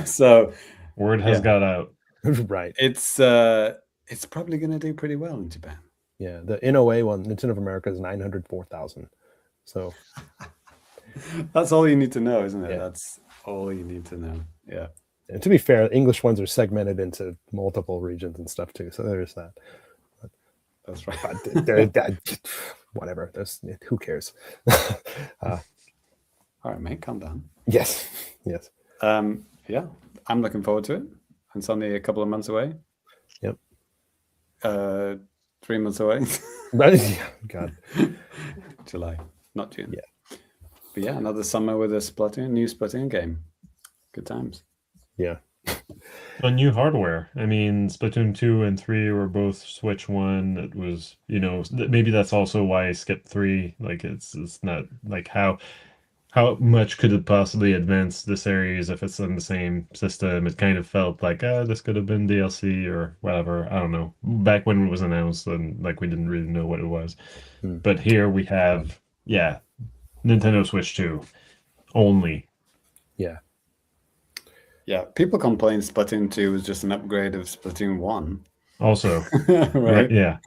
So word has got out. Right. It's probably going to do pretty well in Japan. Yeah, the NOA one, Nintendo of America, is 904,000. So that's all you need to know, isn't it? Yeah. That's all you need to know. Yeah. And to be fair, English ones are segmented into multiple regions and stuff too. So there's that. But that's right. Whatever. Who cares? All right, mate, calm down. Yes. Yes. Yeah, I'm looking forward to it. It's only a couple of months away. Yep. 3 months away. God. July, not June. Yeah. But yeah, another summer with a new Splatoon game. Good times. Yeah. On new hardware. I mean, Splatoon 2 and 3 were both Switch 1. It was, maybe that's also why I skipped 3. Like, it's not like how much could it possibly advance the series if it's on the same system? It kind of felt like, this could have been DLC or whatever. I don't know. Back when it was announced, and like we didn't really know what it was. But here we have, Nintendo Switch 2 only. Yeah. Yeah, people complain Splatoon 2 was just an upgrade of Splatoon 1. Also. Right? Yeah.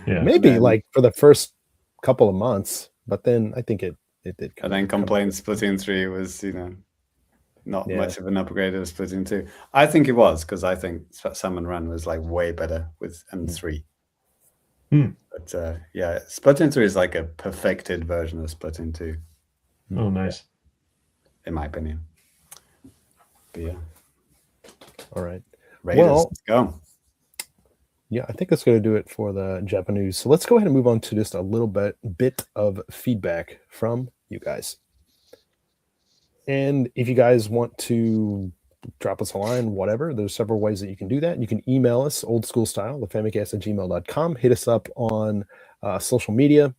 Maybe like for the first couple of months, but then I think it did. And then complain Splatoon 3 was, not much of an upgrade of Splatoon 2. I think it was, because I think Salmon Run was like way better with M3. But Splatoon 3 is like a perfected version of Splatoon 2. Oh, nice. In my opinion. But yeah. All right. Raiders, let's go. Yeah, I think that's going to do it for the JAPANews. So let's go ahead and move on to just a little bit of feedback from you guys. And if you guys want to drop us a line, whatever, there's several ways that you can do that. You can email us old school style, thefamicast@gmail.com. Hit us up on social media.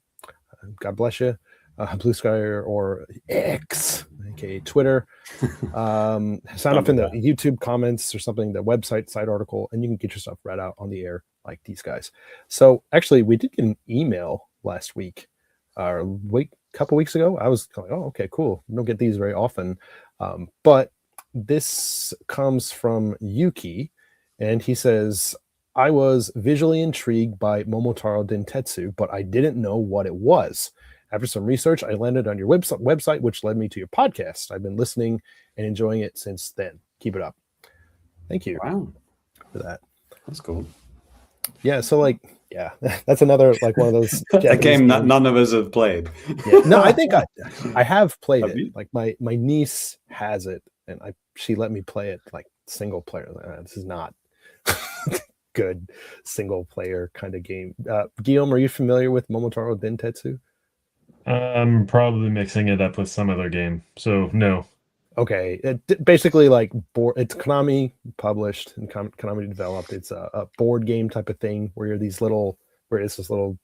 God bless you. Bluesky or X, aka Twitter. Sign up in the YouTube comments or something, the website site article, and you can get your stuff read out on the air like these guys. So actually, we did get an email last week, or a couple weeks ago. I was going, oh, okay, cool. We don't get these very often, but this comes from Yuki, and he says, I was visually intrigued by Momotaro Dentetsu, but I didn't know what it was. After some research, I landed on your website, which led me to your podcast. I've been listening and enjoying it since then. Keep it up. Thank you. Wow. For that. That's cool. Yeah, so that's another like one of those a game that none of us have played. Yeah. No, I think I have played it. Like my niece has it, and she let me play it like single player. This is not good single player kind of game. Guillaume, are you familiar with Momotaro Dentetsu? I'm probably mixing it up with some other game, so no. Okay, basically like it's Konami published and Konami developed. It's a board game type of thing where it's this little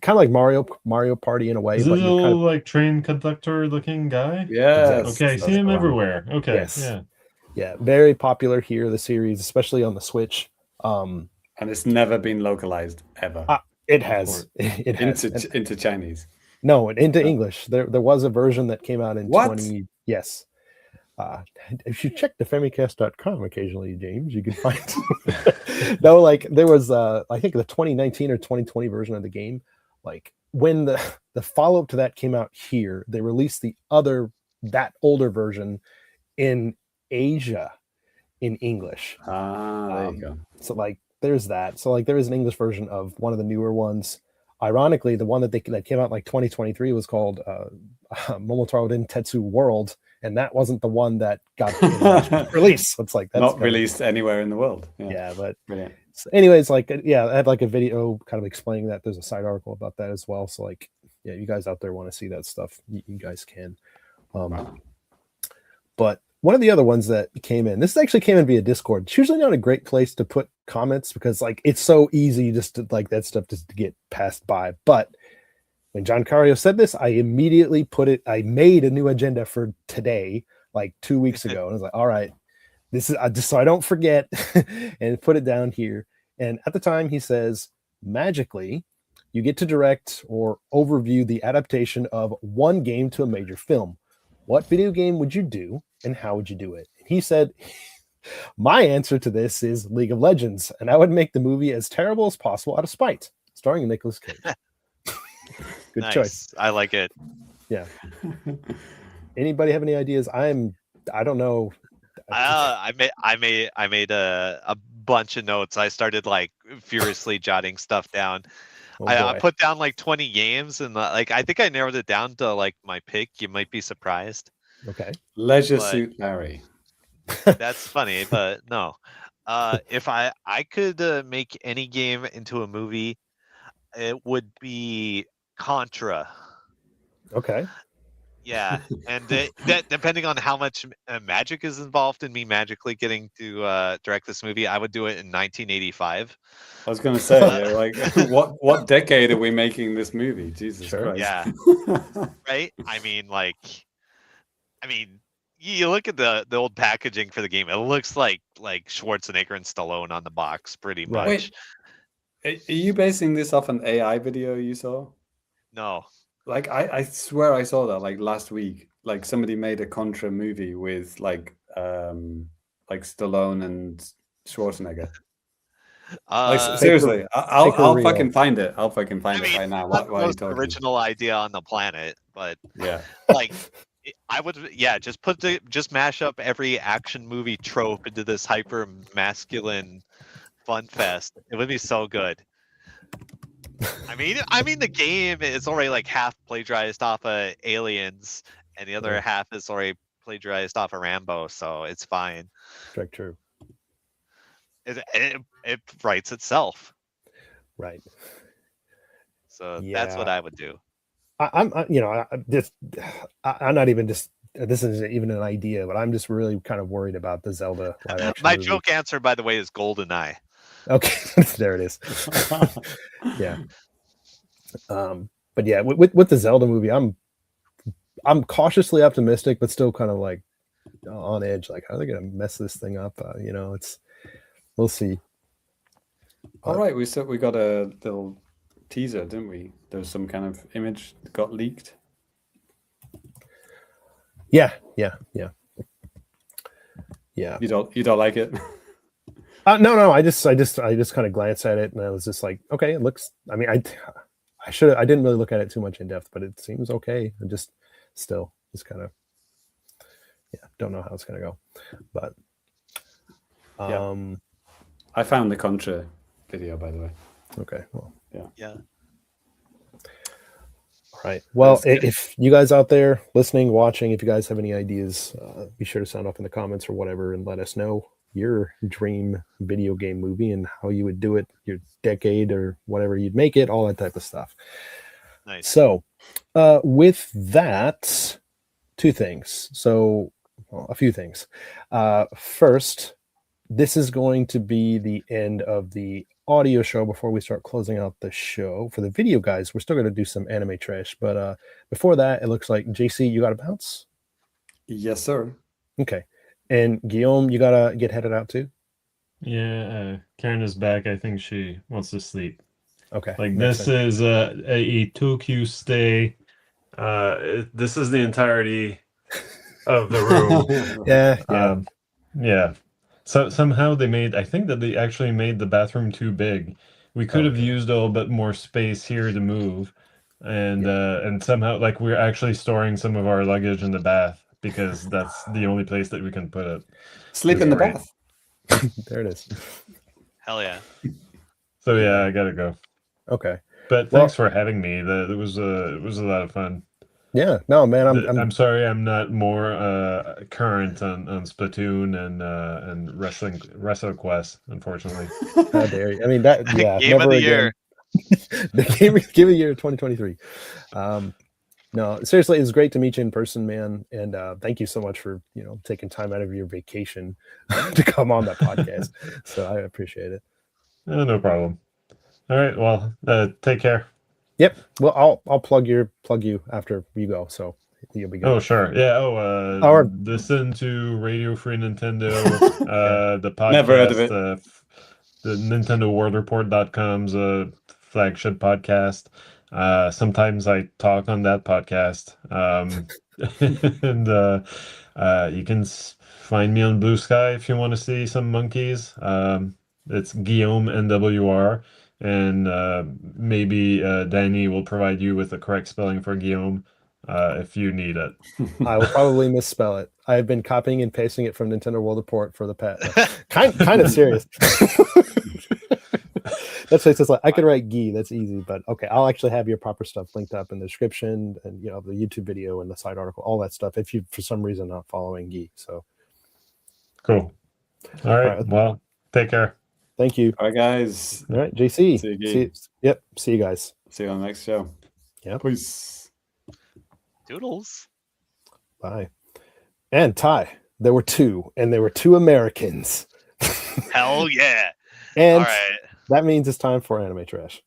kind of like Mario Party in a way. Is but this a little like train conductor looking guy? Yeah. Okay, I see him everywhere. Okay. Yes. Yeah, very popular here, the series, especially on the Switch. And it's never been localized ever. It has. It has. Into Chinese. No, into English. There was a version that came out in 20. Yes. If you check the Famicast.com occasionally, James, you can find no, like there was I think the 2019 or 2020 version of the game. Like when the follow-up to that came out here, they released that older version in Asia in English. There you go. So like there's that. So like there is an English version of one of the newer ones. Ironically, the one that came out like 2023 was called Momotaro Dentetsu World, and that wasn't the one that got released. So it's like that's not released anywhere in the world. Yeah, but brilliant. So anyways, I had like a video kind of explaining that. There's a side article about that as well. So like, yeah, you guys out there want to see that stuff, you guys can. Wow. But one of the other ones that came in, this actually came in via Discord. It's usually not a great place to put comments because like it's so easy just to like that stuff just to get passed by. But when John Cario said this, I immediately I made a new agenda for today, like 2 weeks ago. And I was like, all right, this is just so I don't forget and put it down here. And at the time he says, magically, you get to direct or overview the adaptation of one game to a major film. What video game would you do and how would you do it? And he said, my answer to this is League of Legends, and I would make the movie as terrible as possible out of spite, starring Nicolas Cage. Good choice. I like it. Yeah. Anybody have any ideas? I don't know. I made a bunch of notes. I started like furiously jotting stuff down. I put down like 20 games, and like I think I narrowed it down to like my pick. You might be surprised. Okay. Leisure Suit Larry. That's funny, but no. If I could make any game into a movie, it would be Contra. Okay. Yeah, and that depending on how much magic is involved in me magically getting to direct this movie, I would do it in 1985. I was going to say, like, what decade are we making this movie? Jesus Christ! Yeah, right. I mean, you look at the old packaging for the game; it looks like Schwarzenegger and Stallone on the box, pretty much. Wait, are you basing this off an AI video you saw? No. Like I swear I saw that like last week. Like somebody made a Contra movie with like Stallone and Schwarzenegger. Seriously, I'll fucking find it. I'll fucking find it right now. Not the most original idea on the planet, but yeah, like I would, just mash up every action movie trope into this hyper masculine fun fest. It would be so good. I mean, the game is already like half plagiarized off of Aliens, and the other half is already plagiarized off of Rambo, so it's fine. True. It writes itself. Right. So that's what I would do. I'm not even just. This isn't even an idea, but I'm just really kind of worried about the Zelda live action My movie. joke answer, by the way, is GoldenEye. Okay, there it is. Yeah. But yeah, with the Zelda movie, I'm cautiously optimistic, but still kind of like on edge. Like, how are they gonna mess this thing up? We'll see. All right, we got a little teaser, didn't we? There was some kind of image that got leaked. Yeah. You don't like it? No. I just kind of glanced at it and I was just like, okay, it looks. I mean, I didn't really look at it too much in depth, but it seems okay. I just kind of, don't know how it's gonna go, but I found the Contra video, by the way. Okay, well, yeah. All right. Well, if you guys out there listening, watching, if you guys have any ideas, be sure to sound off in the comments or whatever and let us know your dream video game movie and how you would do it, your decade or whatever you'd make it, all that type of stuff. Nice. So with that, two things. So a few things. First, this is going to be the end of the audio show before we start closing out the show. For the video guys, we're still going to do some anime trash, but before that, it looks like JC, you got to bounce? Yes, sir. Okay. And Guillaume, you got to get headed out too? Yeah, Karen is back. I think she wants to sleep. Okay. Like this is a Tokyo stay. This is the entirety of the room. Yeah. So somehow I think that they actually made the bathroom too big. We could have used a little bit more space here to move, and somehow like we're actually storing some of our luggage in the bath because that's the only place that we can put it. Sleep in the bath. There it is. Hell yeah. So yeah, I gotta go. Okay. But thanks for having me. It was a lot of fun. Yeah, no, man. I'm sorry I'm not more current on Splatoon and WrestleQuest, unfortunately. How dare you? I mean that. Yeah, game of the year. The game of the year 2023. No, seriously, it's great to meet you in person, man. And thank you so much for taking time out of your vacation to come on that podcast. So I appreciate it. No problem. All right. Well, take care. Yep. Well, I'll plug you after you go. So you'll be good. Oh, sure. Yeah. Or listen to Radio Free Nintendo, the podcast, Never heard of it. The NintendoWorldReport.com's flagship podcast. Sometimes I talk on that podcast. And you can find me on Bluesky if you want to see some monkeys. It's Guillaume NWR. And maybe Danny will provide you with the correct spelling for Guillaume if you need it. I will probably misspell it. I have been copying and pasting it from Nintendo World Report for the pet. Kind of serious. That's what it's like. I could write Guy. That's easy, but okay. I'll actually have your proper stuff linked up in the description, and the YouTube video and the side article, all that stuff. If you, for some reason, not following Guy, so cool. All right. Well, take care. Thank you. All right, guys. All right, JC. See you, Yep. See you guys. See you on the next show. Yeah. Peace. Doodles. Bye. And Ty, there were two Americans. Hell yeah. And all right. That means it's time for Anime Trash.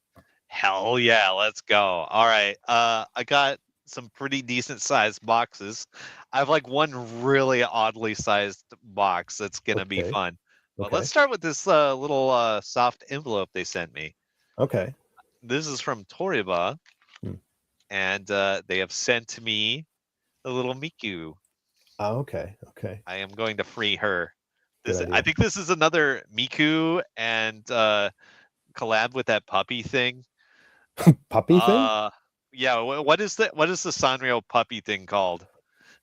Hell yeah, let's go. All right. I got some pretty decent sized boxes. I have like one really oddly sized box that's gonna be fun. But let's start with this little soft envelope they sent me. Okay. This is from Toriba. And they have sent me a little Miku. Oh, okay. Okay. I am going to free her. I think this is another Miku and collab with that puppy thing. Puppy thing? Yeah. What is the Sanrio puppy thing called?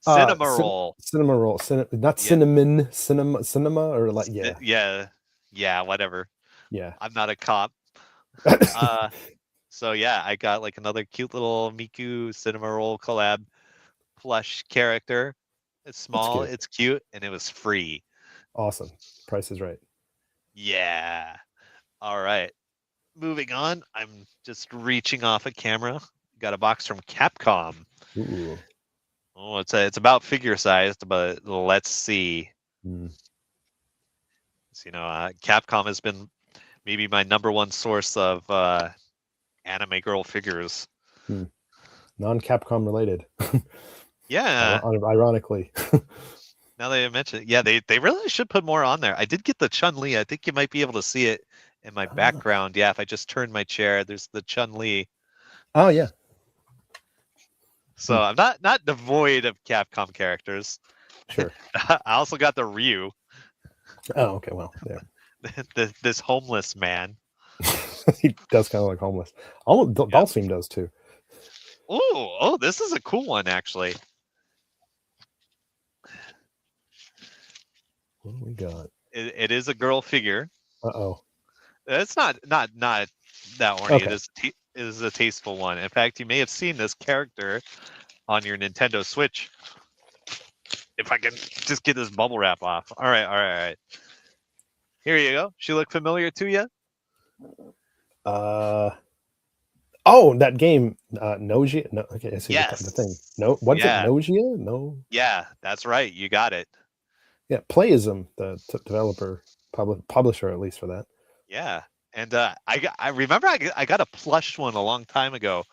Cinema roll. Cinema roll. Not cinnamon. Cinema or like Yeah. Whatever. Yeah. I'm not a cop. So yeah, I got like another cute little Miku Cinema Roll collab plush character. It's small, it's cute, and it was free. Awesome. Price is right. Yeah. All right. Moving on. I'm just reaching off a camera. Got a box from Capcom. Ooh. Oh, it's about figure sized, but let's see. So, Capcom has been maybe my #1 source of anime girl figures. Non-Capcom related. Yeah. Ironically. Now that you mention it, yeah, they really should put more on there. I did get the Chun-Li. I think you might be able to see it in my background. Yeah, if I just turn my chair, there's the Chun-Li. Oh yeah. So I'm not devoid of Capcom characters. Sure. I also got the Ryu. Oh, okay. Well, there. This homeless man. He does kind of look homeless. Dalsim does too. Oh, this is a cool one actually. What do we got? It is a girl figure. Uh-oh. It's not that horny. Okay. It is a tasteful one. In fact, you may have seen this character on your Nintendo Switch. If I can just get this bubble wrap off. All right. Here you go. She look familiar to you? Oh, that game, Neo Geo. No, okay, I see yes. the thing. No, what is it? Neo Geo? No. Yeah, that's right. You got it. Yeah, Playism, the developer, publisher, at least for that. Yeah, and I remember I got a plush one a long time ago.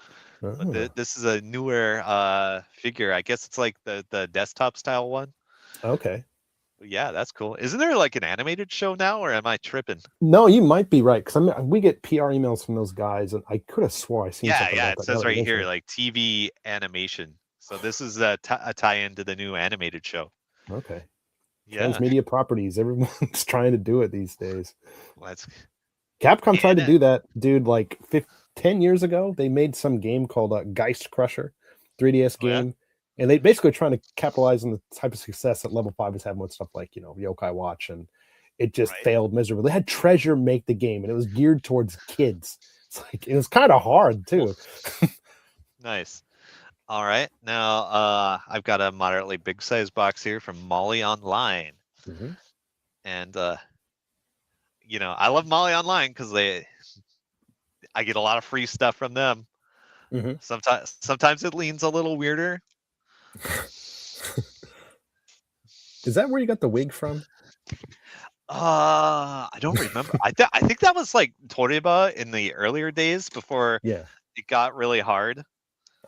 But this is a newer figure. I guess it's like the desktop style one. Okay. Yeah, that's cool. Isn't there like an animated show now, or am I tripping? No, you might be right, because we get PR emails from those guys, and I could have swore I seen something. Yeah, it says right here, like TV animation. So this is a tie-in to the new animated show. Okay. Yeah. Transmedia properties. Everyone's trying to do it these days. Capcom tried to do that, dude. Like 10 years ago, they made some game called Geist Crusher, 3DS game. Yeah? And they basically trying to capitalize on the type of success that Level 5 is having with stuff like, Yokai Watch, and it just failed miserably. They had Treasure make the game, and it was geared towards kids. It's like, it was kind of hard too. Nice. All right. Now I've got a moderately big size box here from Molly Online. Mm-hmm. And I love Molly Online because I get a lot of free stuff from them. Sometimes it leans a little weirder. Is that where you got the wig from? I don't remember. I think that was like Toriba in the earlier days before Yeah. it got really hard.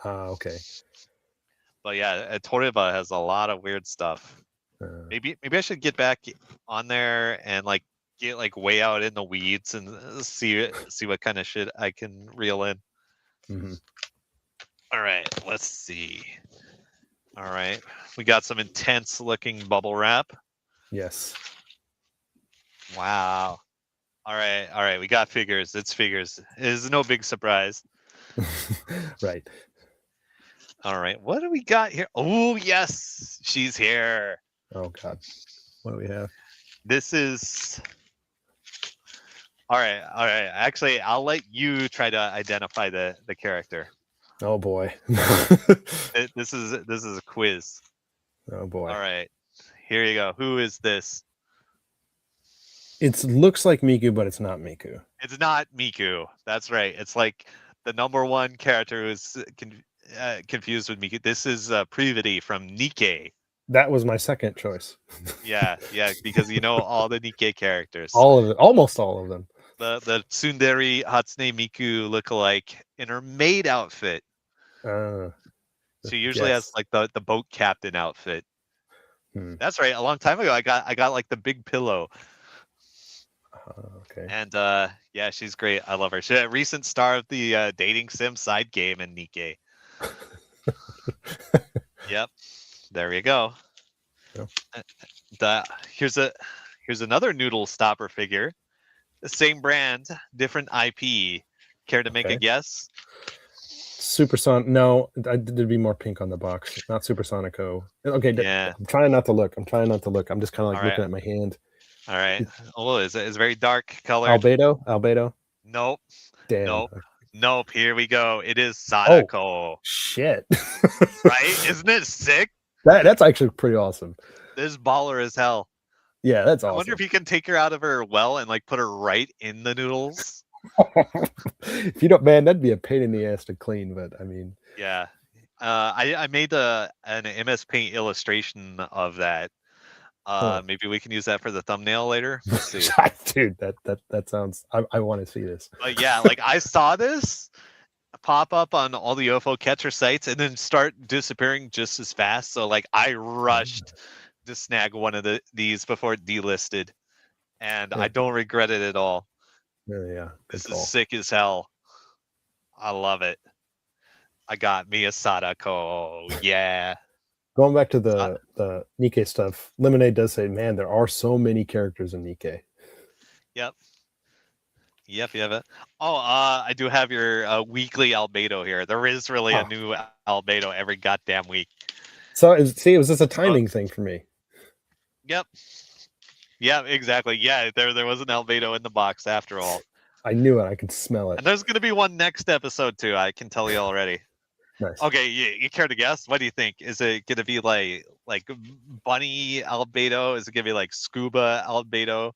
Okay. But yeah, Toriba has a lot of weird stuff. Maybe I should get back on there and like get like way out in the weeds and see what kind of shit I can reel in. All right, let's see. All right, we got some intense looking bubble wrap. Yes. Wow. All right, we got figures. It's figures. It is no big surprise. Right. All right, what do we got here? Oh, yes, she's here. Oh God, what do we have? This is. All right. Actually, I'll let you try to identify the character. Oh boy. This is a quiz. Oh boy. All right, here you go. Who is this? It looks like Miku, but it's not Miku. It's not Miku. That's right. It's like the number one character who's confused with Miku. This is Privity from Nikkei. That was my second choice. Yeah, because you know all the Nikkei characters. All of it, almost all of them. The Tsundere Hatsune Miku lookalike in her maid outfit. She usually has like the boat captain outfit. That's right. A long time ago, I got like the big pillow. Okay. And yeah, she's great. I love her. She's a recent star of the dating sim side game in Nikkei. Yep. There you go. Yep. Here's another noodle stopper figure. The same brand, different IP. Care to make a guess? Supersonic. No, there'd be more pink on the box. Not Supersonico. Okay. Yeah. I'm trying not to look. I'm just kind of like looking at my hand. All right. Oh, it's very dark color. Albedo. Nope. Damn. Nope. Here we go. It is Sadako. Oh, shit. Right? Isn't it sick? That's actually pretty awesome. This baller as hell. Yeah, that's awesome. I wonder if you can take her out of her well and like put her right in the noodles. If you don't, man, that'd be a pain in the ass to clean. But I mean, yeah. I made an MS Paint illustration of that. Maybe we can use that for the thumbnail later. Let's see. Dude, that sounds. I want to see this. But yeah, like I saw this pop up on all the UFO catcher sites and then start disappearing just as fast. So like I rushed to snag one of these before it delisted, and I don't regret it at all. Yeah, this is sick as hell. I love it. I got me a Sadako. Yeah. Going back to the Nikkei stuff, Lemonade does say, man, there are so many characters in Nikkei. Yep. Oh, I do have your weekly Albedo here. There is really a new Albedo every goddamn week. So, it was just a timing thing for me. Yep. Yeah, exactly. Yeah, there was an Albedo in the box after all. I knew it. I could smell it. And there's going to be one next episode too. I can tell you already. Nice. Okay, you care to guess? What do you think? Is it going to be like bunny Albedo? Is it going to be like scuba Albedo?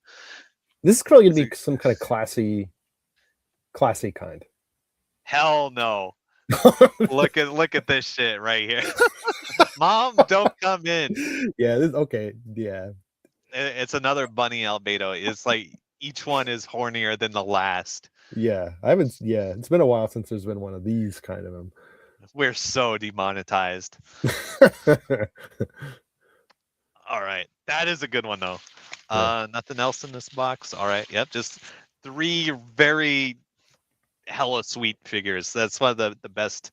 This is probably going to be some kind of classy kind. Hell no. Look at this shit right here. Mom, don't come in. Yeah, okay. Yeah. It's another bunny Albedo. It's like each one is hornier than the last. Yeah, it's been a while since there's been one of these kind of them. We're so demonetized. All right. That is a good one though. Nothing else in this box. All right. Yep. Just 3 very hella sweet figures. That's one of the best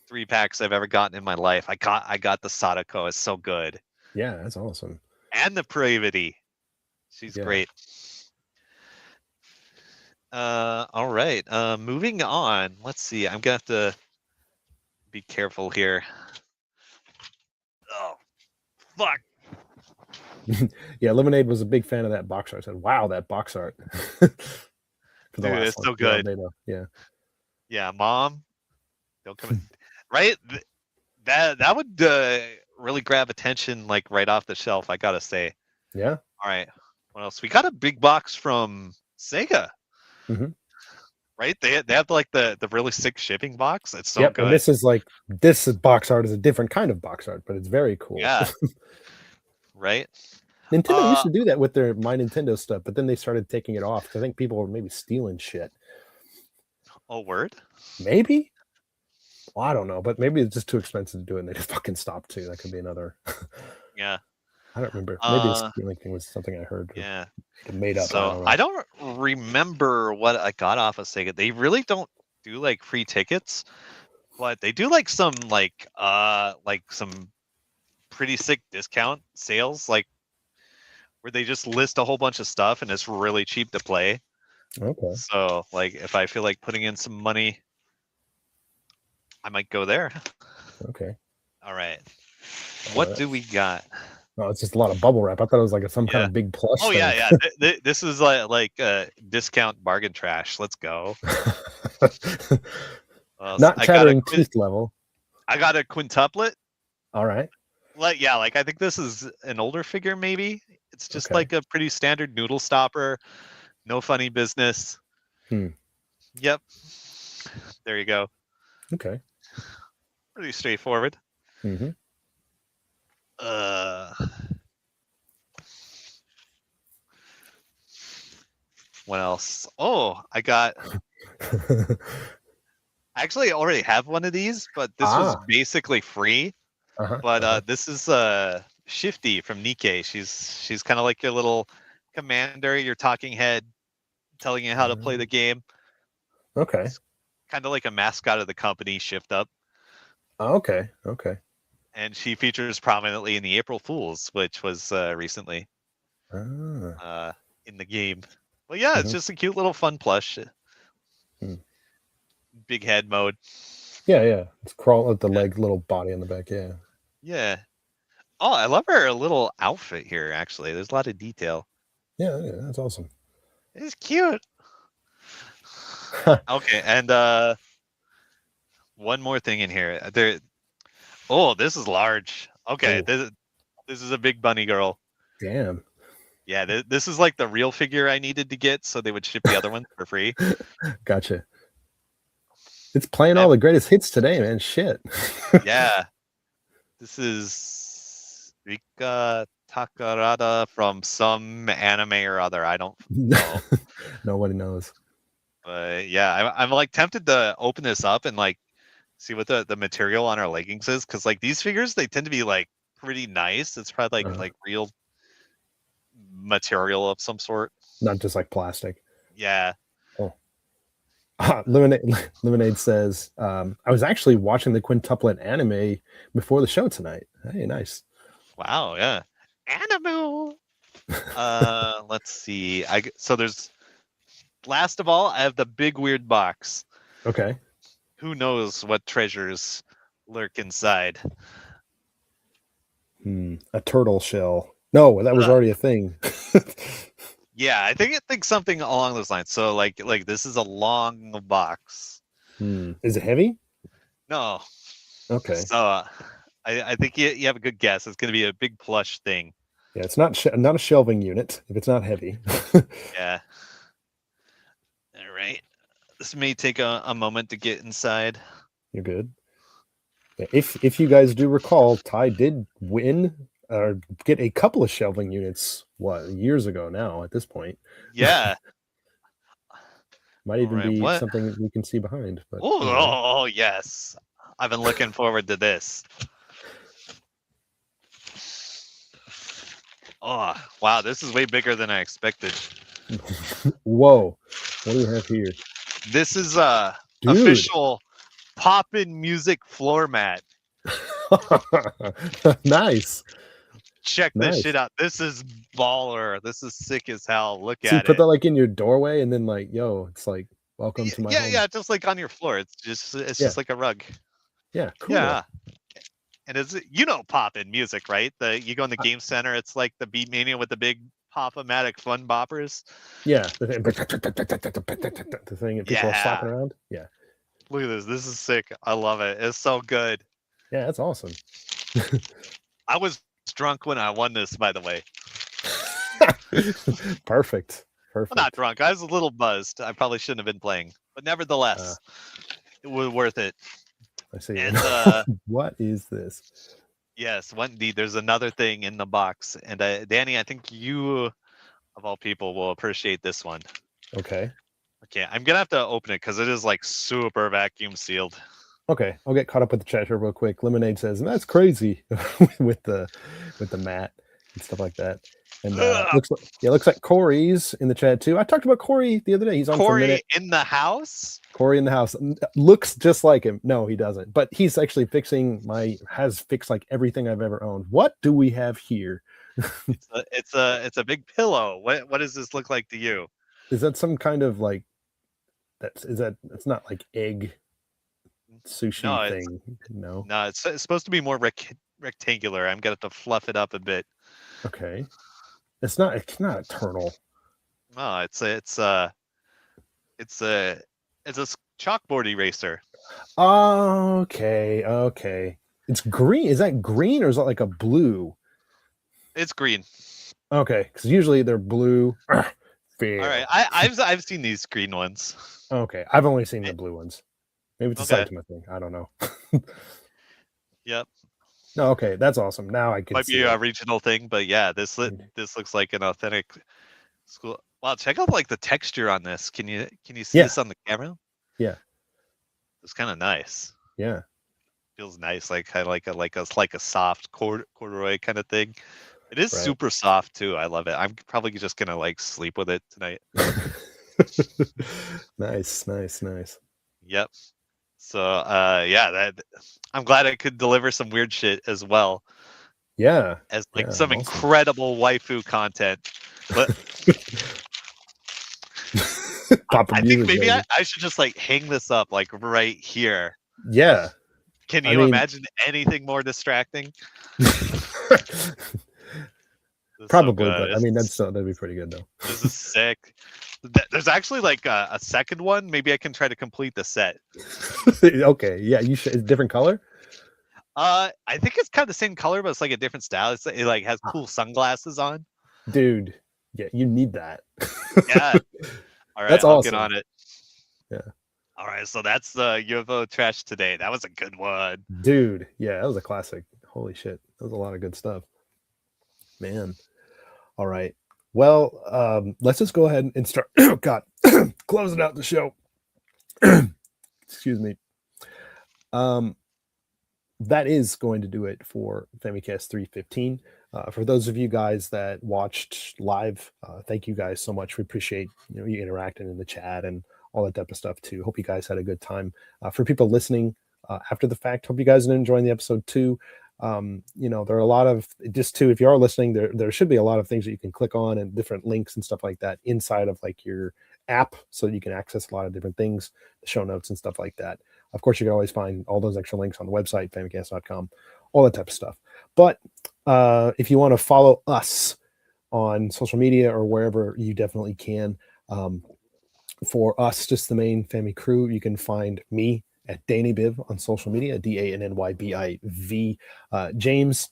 3 packs I've ever gotten in my life. I got the Sadako. It's so good. Yeah, that's awesome. And the Pravity. She's great. All right. Moving on. Let's see. I'm gonna have to be careful here. Oh, fuck. Yeah, Lemonade was a big fan of that box art. I said, "Wow, that box art." Dude, it's so good. Yeah, Mom, don't come in. Right? That would really grab attention like right off the shelf, I gotta say. Yeah. All right. What else? We got a big box from Sega. Right? They have like the really sick shipping box. It's so Yep, good. and this is box art is a different kind of box art, but it's very cool. Yeah. Right? Nintendo used to do that with their My Nintendo stuff, but then they started taking it off. I think people were maybe stealing shit. Oh, word? Maybe? Well, I don't know, but maybe it's just too expensive to do it and they just fucking stopped too. That could be another. Yeah. I don't remember. Maybe the stealing thing was something I heard. Yeah. Made up. So I don't remember what I got off of Sega. They really don't do like free tickets, but they do like some some pretty sick discount sales, like where they just list a whole bunch of stuff and it's really cheap to play. Okay. So like if I feel like putting in some money, I might go there. Okay. All right. What do we got? Oh, it's just a lot of bubble wrap. I thought it was like some kind of big plush. Oh thing. yeah. This is like discount bargain trash. Let's go. Not chattering teeth level. I got a quintuplet. All right. Like I think this is an older figure. Maybe it's just like a pretty standard noodle stopper. No funny business. Yep. There you go. Okay. Pretty straightforward. Mm-hmm. What else? Oh, I got. Actually, I already have one of these, but this was basically free. But this is Shifty from Nikkei. She's kind of like your little commander, your talking head, telling you how to play the game. Okay. Kind of like a mascot of the company, Shift Up. Okay. Okay. And she features prominently in the April Fools, which was recently in the game. Well, yeah, it's just a cute little fun plush. Big head mode. Yeah. It's crawl with the leg, little body on the back. Yeah. Yeah. Oh, I love her little outfit here, actually. There's a lot of detail. Yeah, that's awesome. It's cute. Okay, and one more thing in here. Oh, this is large. Okay, this is a big bunny girl. Damn. Yeah, this is like the real figure I needed to get, so they would ship the other one for free. Gotcha. It's playing all the greatest hits today, man. Shit. Yeah. This is Rika Takarada from some anime or other. I don't know. Nobody knows. But yeah, I'm like tempted to open this up and like see what the material on our leggings is, because like these figures, they tend to be like pretty nice. It's probably like real material of some sort. Not just like plastic. Yeah. Oh. Lemonade says, I was actually watching the quintuplet anime before the show tonight. Hey, nice. Wow, yeah. Anime. Let's see. So there's, last of all, I have the big weird box. Okay. Who knows what treasures lurk inside? A turtle shell. No, that was already a thing. Yeah, I think something along those lines. So like this is a long box. Is it heavy? No. Okay. So I think you have a good guess. It's going to be a big plush thing. Yeah, it's not a shelving unit if it's not heavy. Yeah. All right. This may take a moment to get inside. You're good. Yeah, if you guys do recall, Ty did win or get a couple of shelving units years ago now at this point. Yeah. Might even be something that we can see behind. But oh yes. I've been looking forward to this. Oh wow, this is way bigger than I expected. Whoa. What do we have here? This is official Poppin' Music floor mat. Nice. Check this shit out. This is baller. This is sick as hell. Look at it. So you put that like in your doorway and then like, yo, it's like, welcome to my home. Yeah, just like on your floor. It's just like a rug. Yeah, cool. Yeah. And it's, Poppin' Music, right? You go in the game center, it's like the Beat Mania with the big Pop-O-Matic fun boppers. Yeah. The thing that people are slapping around. Yeah. Look at this. This is sick. I love it. It's so good. Yeah, that's awesome. I was drunk when I won this, by the way. Perfect. Perfect. not drunk. I was a little buzzed. I probably shouldn't have been playing, but nevertheless, it was worth it. I see. And what is this? yes, indeed. There's another thing in the box, and Danny, I think you, of all people, will appreciate this one. Okay. Okay, I'm gonna have to open it because it is like super vacuum sealed. Okay, I'll get caught up with the chat here real quick. Lemonade says, "That's crazy," with the mat and stuff like that. And looks like Corey's in the chat too. I talked about Corey the other day. He's on for a minute. Corey in the house. Corey in the house looks just like him. No, he doesn't. But he's actually has fixed like everything I've ever owned. What do we have here? It's a big pillow. What does this look like to you? Is that some kind of like it's not like egg sushi thing? No, it's supposed to be more rectangular. I'm gonna have to fluff it up a bit. Okay, it's not a turtle. No, it's a chalkboard eraser. Okay. It's green. Is that green or is that like a blue? It's green. Okay, because usually they're blue. All right, I've seen these green ones. Okay, I've only seen the blue ones. Maybe it's a Saitama thing. I don't know. Yep. No, okay, that's awesome. Now I can. Might be a regional thing, but yeah, this looks like an authentic school. Wow, check out like the texture on this. Can you see this on the camera? Yeah, it's kind of nice. Yeah, feels nice, like kind of like a soft corduroy kind of thing. It is super soft too. I love it. I'm probably just gonna like sleep with it tonight. Nice. Yep. So I'm glad I could deliver some weird shit as well. Yeah. As like some incredible waifu content. But I think maybe I should just like hang this up like right here. Yeah. Can you imagine anything more distracting? Probably, but I mean that'd be pretty good though. This is sick. There's actually like a second one. Maybe I can try to complete the set. Okay, yeah, you should. It's different color. I think it's kind of the same color, but it's like a different style. It like has cool sunglasses on. Dude, yeah, you need that. Yeah. All right, that's I'll awesome. get on it. Yeah. All right, so that's the UFO trash today. That was a good one. Dude, yeah, that was a classic. Holy shit. That was a lot of good stuff. Man. All right. Well, let's just go ahead and start. Oh, God. Closing out the show. Excuse me. That is going to do it for Famicast 315. For those of you guys that watched live, thank you guys so much. We appreciate you interacting in the chat and all that type of stuff too. Hope you guys had a good time. For people listening after the fact, hope you guys are enjoying the episode too. There are a lot of if you are listening, there should be a lot of things that you can click on and different links and stuff like that inside of like your app, so you can access a lot of different things, the show notes and stuff like that. Of course, you can always find all those extra links on the website, famicast.com, all that type of stuff. But if you want to follow us on social media or wherever, you definitely can. For us, just the main Fami crew, you can find me at DannyBiv on social media, DANNYBIV. James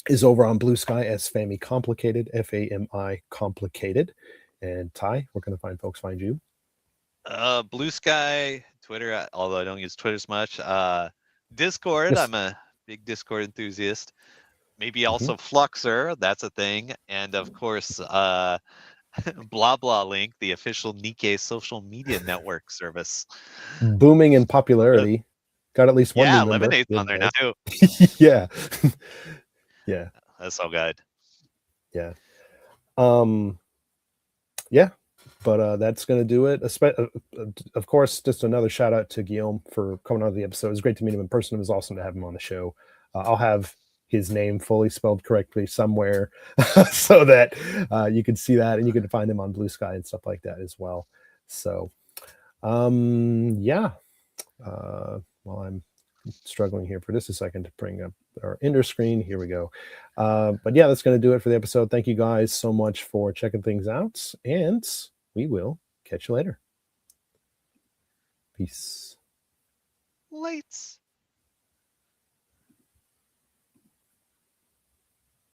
is over on Bluesky as Fami Complicated, FAMI Complicated. And Ty, where can the folks find you? Bluesky, Twitter, although I don't use Twitter as much. Discord, I'm a big Discord enthusiast. Maybe also Fluxer, that's a thing. And of course, Blah Blah Link, the official Nikkei social media network service. Booming in popularity. Got at least one. Yeah, Lemonade's on there now too. Yeah. Yeah. That's so good. Yeah. Yeah. But that's going to do it. Of course, just another shout out to Guillaume for coming on the episode. It was great to meet him in person. It was awesome to have him on the show. I'll have his name fully spelled correctly somewhere so that you can see that, and you can find him on Bluesky and stuff like that as well. So, yeah. Well, I'm struggling here for just a second to bring up our ender screen. Here we go. But yeah, that's going to do it for the episode. Thank you guys so much for checking things out, and we will catch you later. Peace. Lights.